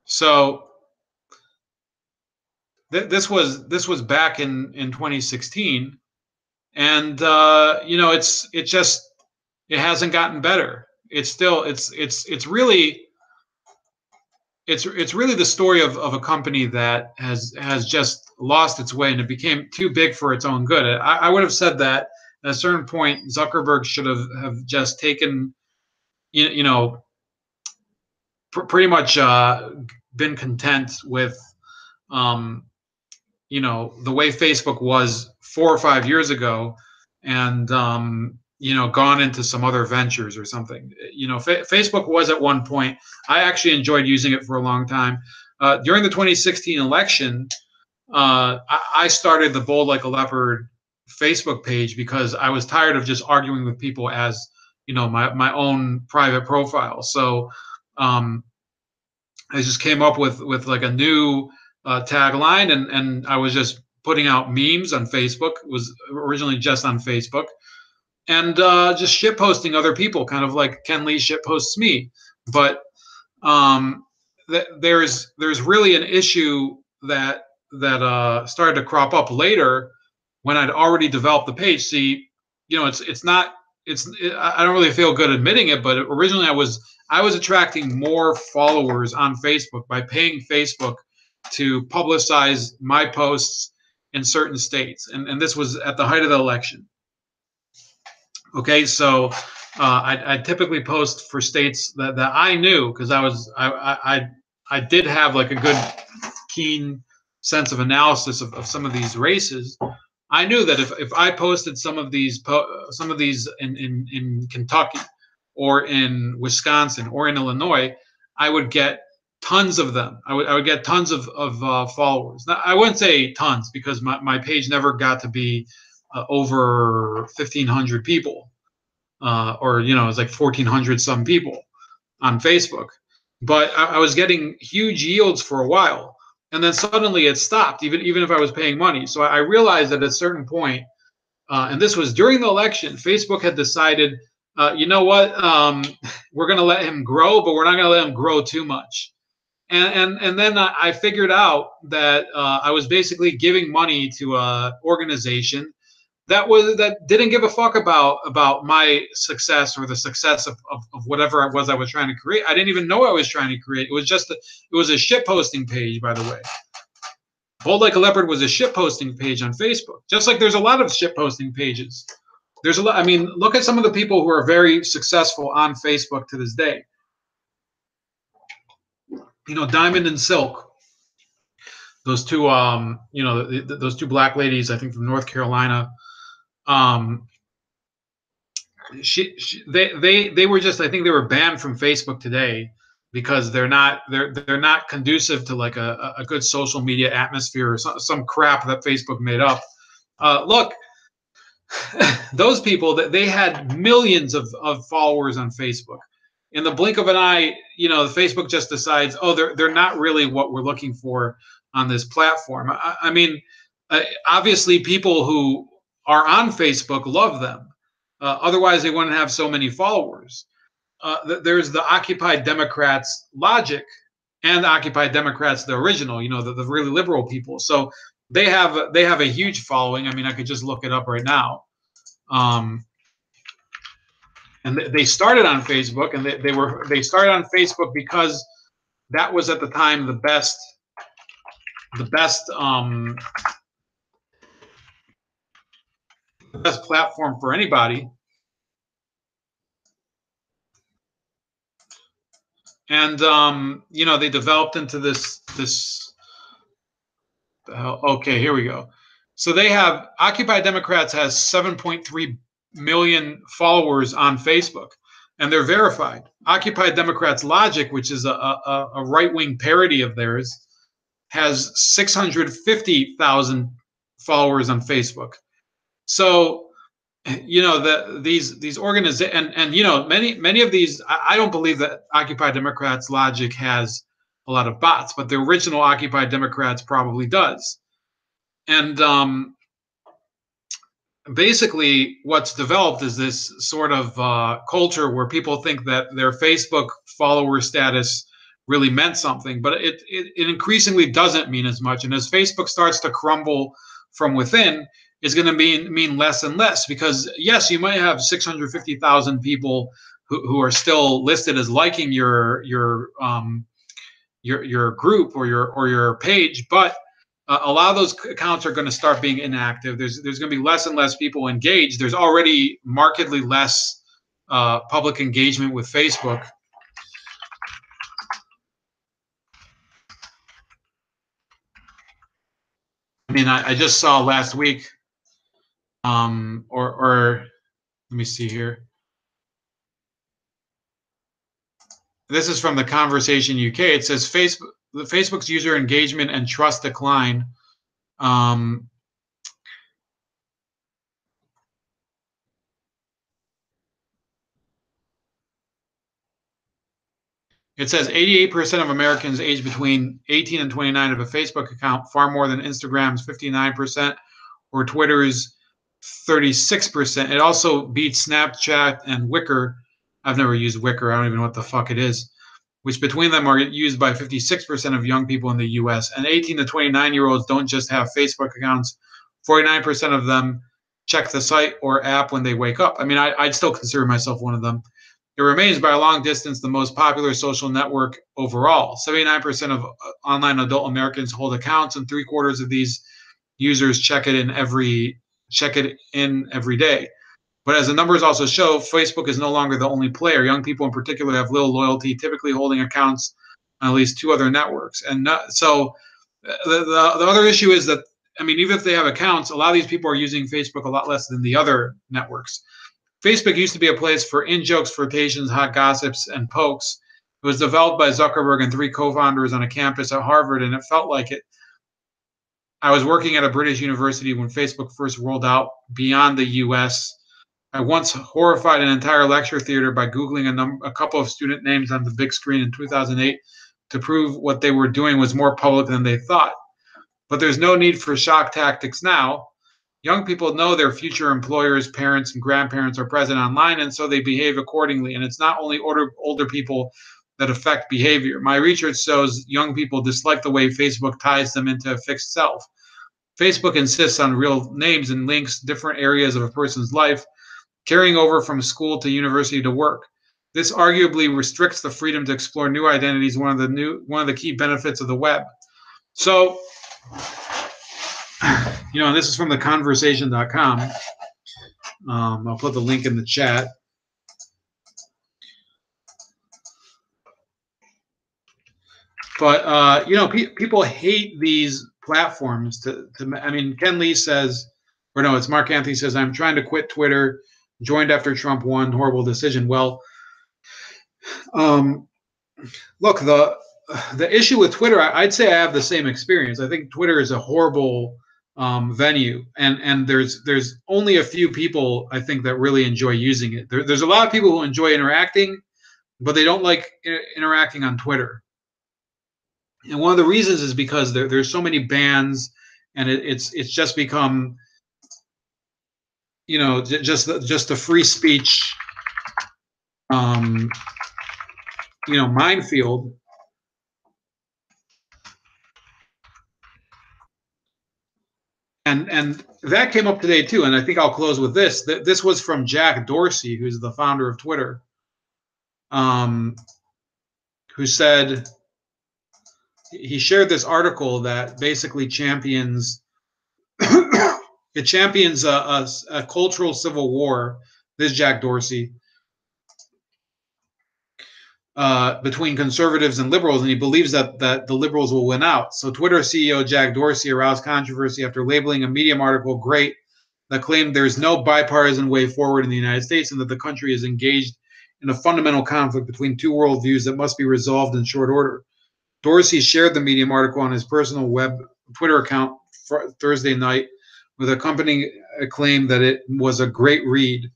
So this was back in 2016, and it hasn't gotten better. It's really the story of a company that has just lost its way, and it became too big for its own good. I would have said that at a certain point Zuckerberg should have just taken pretty much been content with the way Facebook was 4 or 5 years ago, and gone into some other ventures or something. Facebook was at one point. I actually enjoyed using it for a long time. During the 2016 election, I started the Bold Like a Leopard Facebook page because I was tired of just arguing with people as my own private profile. So I just came up with like a new tagline, and I was just putting out memes on Facebook. It was originally just on Facebook, and just shit posting other people, kind of like Ken Lee shit posts me. But there's really an issue that started to crop up later when I'd already developed the page. See, it's not I don't really feel good admitting it, but originally I was attracting more followers on Facebook by paying Facebook to publicize my posts in certain states, and this was at the height of the election. Okay, so I typically post for states that I knew, because I did have like a good keen sense of analysis of some of these races. I knew that if I posted some of these in Kentucky or in Wisconsin or in Illinois, I would get tons of them. I would get tons of followers. Now, I wouldn't say tons, because my page never got to be over 1,500 people, or it was like 1,400 some people on Facebook. But I was getting huge yields for a while, and then suddenly it stopped, even if I was paying money. So I realized that at a certain point, and this was during the election, Facebook had decided, you know what, we're going to let him grow, but we're not going to let him grow too much. And then I figured out that I was basically giving money to an organization that didn't give a fuck about my success or the success of whatever it was I was trying to create. I didn't even know I was trying to create. It was just it was a shit posting page, by the way. Bold Like a Leopard was a shit posting page on Facebook. Just like there's a lot of shit posting pages. There's a lot. I mean, look at some of the people who are very successful on Facebook to this day. Diamond and Silk. Those two, those two black ladies, I think from North Carolina. They were just, I think they were banned from Facebook today because they're not conducive to like a good social media atmosphere, or some crap that Facebook made up. Look, those people, that they had millions of followers on Facebook. In the blink of an eye, Facebook just decides, oh, they're not really what we're looking for on this platform. I mean, obviously people who are on Facebook love them. Otherwise, they wouldn't have so many followers. There's the Occupy Democrats logic, and the Occupy Democrats, the original, the really liberal people. So they have a huge following. I mean, I could just look it up right now. And they started on Facebook, and they started on Facebook because that was at the time the best platform for anybody. And they developed into this. Okay, here we go. So they have Occupy Democrats has 7.3 million followers on Facebook, and they're verified. Occupy Democrats Logic, which is a right-wing parody of theirs, has 650,000 followers on Facebook. So these organizations, and many of these, I don't believe that Occupy Democrats Logic has a lot of bots, but the original Occupy Democrats probably does. And basically what's developed is this sort of culture where people think that their Facebook follower status really meant something, but it increasingly doesn't mean as much. And as Facebook starts to crumble from within, it's going to mean less and less, because yes, you might have 650,000 people who are still listed as liking your group or your page, but a lot of those accounts are going to start being inactive. There's going to be less and less people engaged. There's already markedly less public engagement with Facebook. I mean, I just saw last week, or Let me see here. This is from the Conversation UK. It says Facebook's user engagement and trust decline. It says 88% of Americans aged between 18 and 29 have a Facebook account, far more than Instagram's 59% or Twitter's 36%. It also beats Snapchat and Wicker. I've never used Wicker. I don't even know what the fuck it is, which between them are used by 56% of young people in the US. And 18 to 29-year-olds don't just have Facebook accounts. 49% of them check the site or app when they wake up. I mean, I'd still consider myself one of them. It remains by a long distance the most popular social network overall. 79% of online adult Americans hold accounts, and 3/4 of these users check it in every day. But as the numbers also show, Facebook is no longer the only player. Young people in particular have little loyalty, typically holding accounts on at least 2 other networks. And so the other issue is that, I mean, even if they have accounts, a lot of these people are using Facebook a lot less than the other networks. Facebook used to be a place for in-jokes, flirtations, hot gossips, and pokes. It was developed by Zuckerberg and 3 co-founders on a campus at Harvard, and it felt like it. I was working at a British university when Facebook first rolled out beyond the US. I once horrified an entire lecture theater by Googling a couple of student names on the big screen in 2008 to prove what they were doing was more public than they thought. But there's no need for shock tactics now. Young people know their future employers, parents, and grandparents are present online, and so they behave accordingly. And it's not only older people that affect behavior. My research shows young people dislike the way Facebook ties them into a fixed self. Facebook insists on real names and links different areas of a person's life, carrying over from school to university to work. This arguably restricts the freedom to explore new identities, one of the key benefits of the web. So, this is from the conversation.com. I'll put the link in the chat. But, people hate these platforms. I mean, Ken Lee says, or no, it's Mark Anthony says, I'm trying to quit Twitter, joined after Trump won, horrible decision. Well, look, the issue with Twitter, I'd say I have the same experience. I think Twitter is a horrible venue, and there's only a few people I think that really enjoy using it. There's a lot of people who enjoy interacting, but they don't like interacting on Twitter. And one of the reasons is because there's so many bans, and it's just become, just a free speech, minefield. And that came up today too, and I think I'll close with this. This was from Jack Dorsey, who's the founder of Twitter, who said he shared this article that basically champions a cultural civil war. This is Jack Dorsey, between conservatives and liberals, and he believes that the liberals will win out. So Twitter CEO Jack Dorsey aroused controversy after labeling a Medium article great that claimed there's no bipartisan way forward in the United States and that the country is engaged in a fundamental conflict between two worldviews that must be resolved in short order. Dorsey shared the Medium article on his personal Twitter account Thursday night with accompanying claim that it was a great read.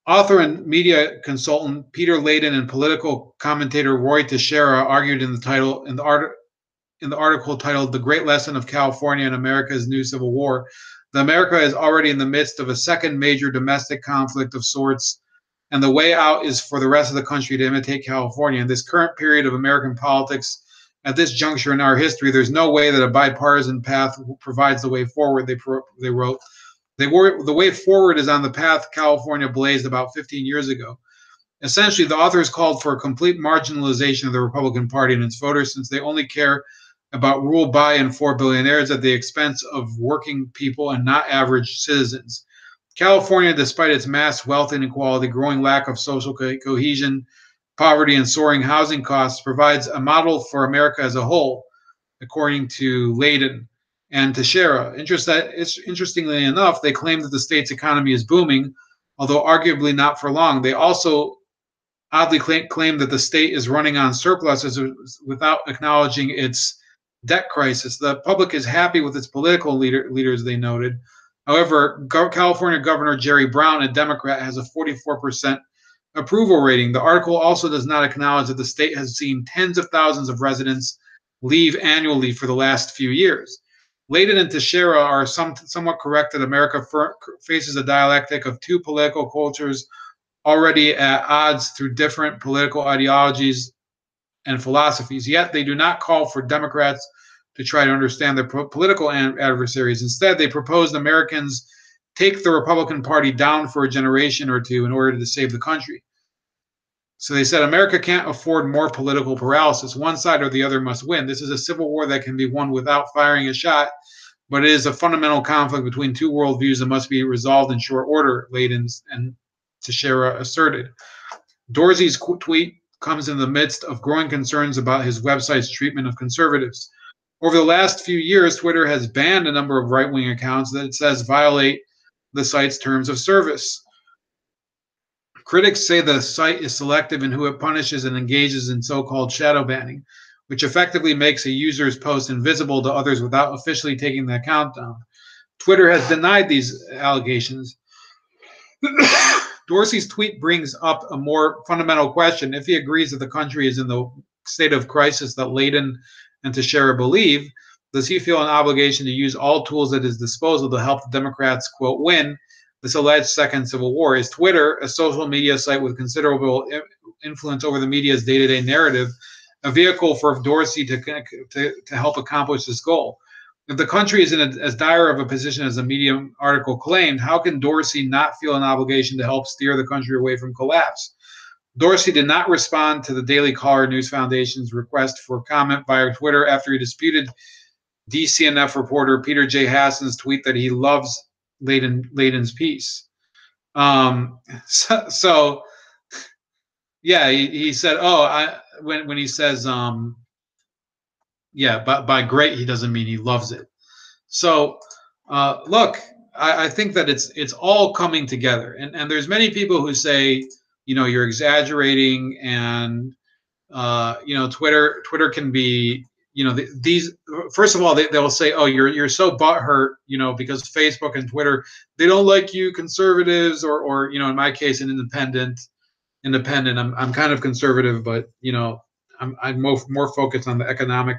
Author and media consultant Peter Layden and political commentator Roy Teixeira argued in the article titled "The Great Lesson of California and America's New Civil War" that America is already in the midst of a second major domestic conflict of sorts, and the way out is for the rest of the country to imitate California. In this current period of American politics, at this juncture in our history, there's no way that a bipartisan path provides the way forward, they wrote. The way forward is on the path California blazed about 15 years ago. Essentially, the authors called for a complete marginalization of the Republican Party and its voters, since they only care about rule by and for billionaires at the expense of working people and not average citizens. California, despite its mass wealth inequality, growing lack of social cohesion, poverty, and soaring housing costs, provides a model for America as a whole, according to Layden. and Teixeira. Interestingly enough, they claim that the state's economy is booming, although arguably not for long. They also oddly claim that the state is running on surpluses without acknowledging its debt crisis. The public is happy with its political leaders, they noted. However, California Governor Jerry Brown, a Democrat, has a 44% approval rating. The article also does not acknowledge that the state has seen tens of thousands of residents leave annually for the last few years. Layden and Teixeira are somewhat correct that America faces a dialectic of two political cultures already at odds through different political ideologies and philosophies. Yet they do not call for Democrats to try to understand their political adversaries. Instead, they proposed Americans take the Republican Party down for a generation or two in order to save the country. So they said America can't afford more political paralysis. One side or the other must win. This is a civil war that can be won without firing a shot, but it is a fundamental conflict between two worldviews that must be resolved in short order, Layden and Teixeira asserted. Dorsey's tweet comes in the midst of growing concerns about his website's treatment of conservatives. Over the last few years, Twitter has banned a number of right-wing accounts that it says violate the site's terms of service. Critics say the site is selective in who it punishes and engages in so-called shadow banning, which effectively makes a user's post invisible to others without officially taking the account down. Twitter has denied these allegations. Dorsey's tweet brings up a more fundamental question. If he agrees that the country is in the state of crisis that Layden and Teixeira believe, does he feel an obligation to use all tools at his disposal to help the Democrats, quote, win this alleged second civil war? Is Twitter, a social media site with considerable influence over the media's day-to-day narrative, a vehicle for Dorsey to help accomplish this goal? If the country is in as dire of a position as the Medium article claimed, how can Dorsey not feel an obligation to help steer the country away from collapse? Dorsey did not respond to the Daily Caller News Foundation's request for comment via Twitter after he disputed DCNF reporter Peter J. Hassan's tweet that he loves Layden's piece. Yeah, he said, when he says, by great, he doesn't mean he loves it. So, look, I think that it's all coming together. And there's many people who say, you're exaggerating, and, Twitter can be, these, first of all, they'll say, oh, you're so butthurt, because Facebook and Twitter, they don't like you conservatives, or in my case, an independent. I'm kind of conservative, but, I'm more focused on the economic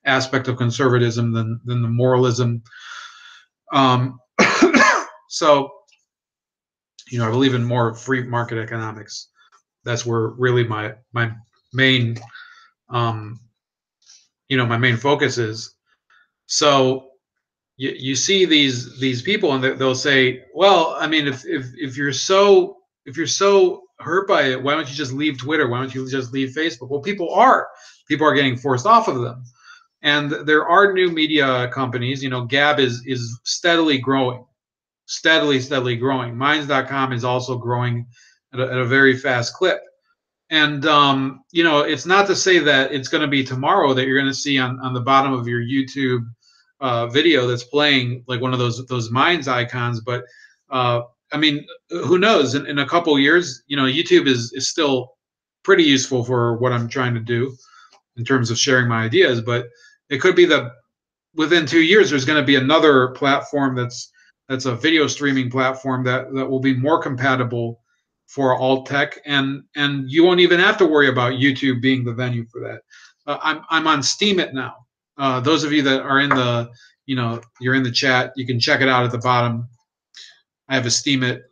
aspect of conservatism than the moralism. So, I believe in more free market economics. That's where really my main, my main focus is. So you see these people, and they'll say, well, I mean, if you're so hurt by it, why don't you just leave Twitter? Why don't you just leave Facebook? Well, people are getting forced off of them. And there are new media companies. GAB is steadily growing, steadily growing. Minds.com is also growing at a very fast clip. And it's not to say that it's going to be tomorrow that you're going to see on the bottom of your YouTube video that's playing like one of those Minds icons. But I mean, who knows? In a couple of years, YouTube is still pretty useful for what I'm trying to do in terms of sharing my ideas. But it could be that within 2 years, there's going to be another platform that's a video streaming platform that will be more compatible for alt tech, and you won't even have to worry about YouTube being the venue for that. I'm on Steemit now. Those of you that are in the, you're in the chat, you can check it out at the bottom. I have a Steemit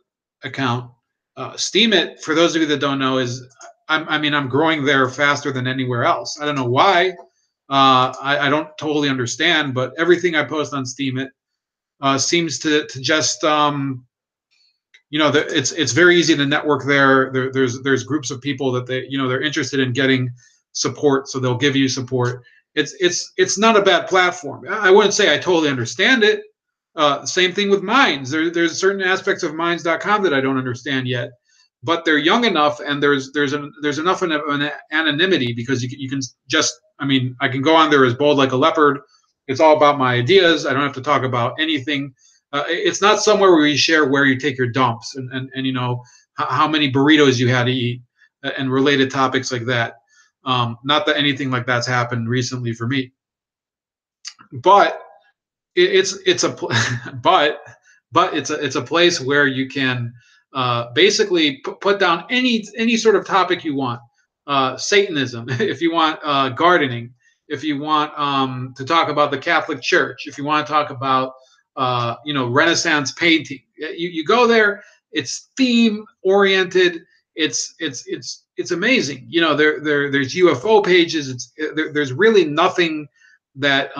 account. Steemit, for those of you that don't know, is I'm growing there faster than anywhere else. I don't know why. I don't totally understand, but everything I post on Steemit seems to just it's very easy to network there. There's groups of people that they're interested in getting support, so they'll give you support. It's not a bad platform. I wouldn't say I totally understand it. Same thing with Minds. There's certain aspects of Minds.com that I don't understand yet, but they're young enough, and there's enough of an anonymity, because you can just, I can go on there as bold like a leopard It's all about my ideas. I don't have to talk about anything. It's not somewhere where you share where you take your dumps and you know how many burritos you had to eat and related topics like that. Not that anything like that's happened recently for me, but it's a it's a place where you can basically put down any sort of topic you want. Satanism, if you want gardening, if you want to talk about the Catholic Church, if you want to talk about you know, Renaissance painting, you go there. It's theme oriented. It's amazing. You know, there's UFO pages. There's really nothing that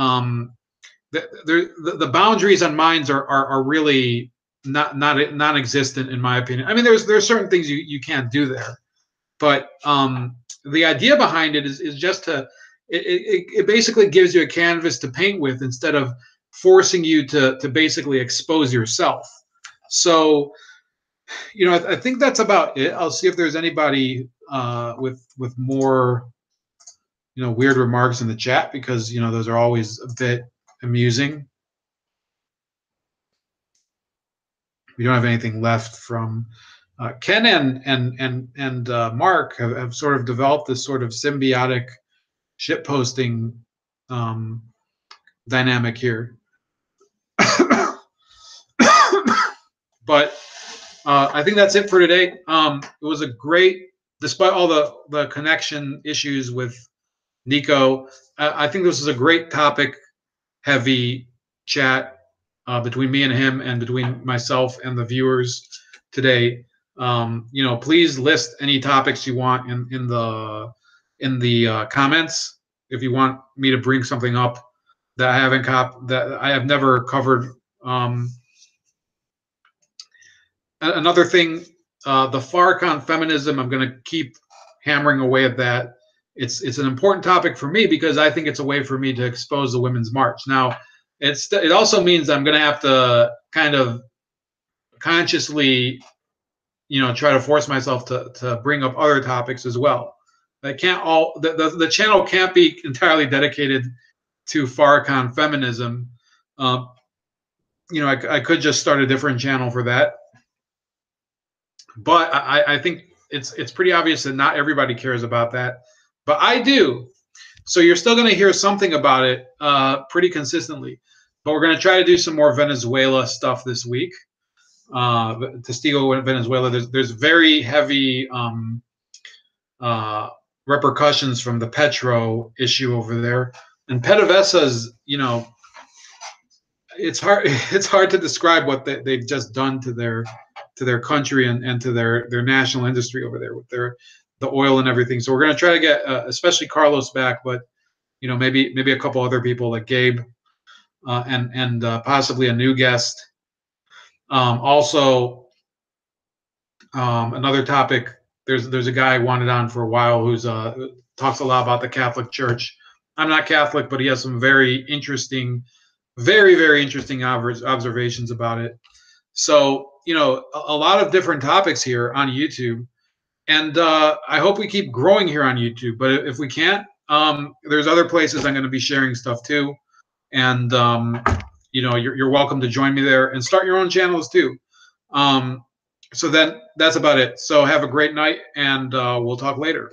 the boundaries on minds are really not non-existent in my opinion. I mean, there's certain things you can't do there, but the idea behind it is just to it basically gives you a canvas to paint with instead of forcing you to basically expose yourself. So you know, I think that's about it. I'll see if there's anybody with more, you know, weird remarks in the chat, because you know those are always a bit amusing. We don't have anything left from Ken and Mark have sort of developed this sort of symbiotic shit posting dynamic here. But I think that's it for today. It was a great, despite all the connection issues with Nico, I think this is a great topic heavy chat between me and him, and between myself and the viewers today. You know, please list any topics you want in the comments if you want me to bring something up that that I have never covered. Another thing, the Farrakhan feminism. I'm going to keep hammering away at that. It's an important topic for me because I think it's a way for me to expose the Women's March. Now, it also means I'm going to have to kind of consciously, you know, try to force myself to bring up other topics as well. I can't all the channel can't be entirely dedicated to Farrakhan feminism. You know, I could just start a different channel for that, but I think it's pretty obvious that not everybody cares about that, but I do. So you're still going to hear something about it pretty consistently. But we're going to try to do some more Venezuela stuff this week. Testigo, Venezuela. There's very heavy repercussions from the Petro issue over there, and PDVSA's. You know, it's hard to describe what they've just done to their country and to their national industry over there with the oil and everything. So we're going to try to get especially Carlos back, but you know, maybe a couple other people like Gabe and possibly a new guest. Also, another topic. There's a guy I wanted on for a while who's talks a lot about the Catholic Church. I'm not Catholic, but he has some very interesting, very interesting observations about it. So you know, a lot of different topics here on YouTube, and I hope we keep growing here on YouTube. But if we can't, there's other places I'm going to be sharing stuff too, and you know, you're welcome to join me there and start your own channels too. So then that's about it. So have a great night, and we'll talk later.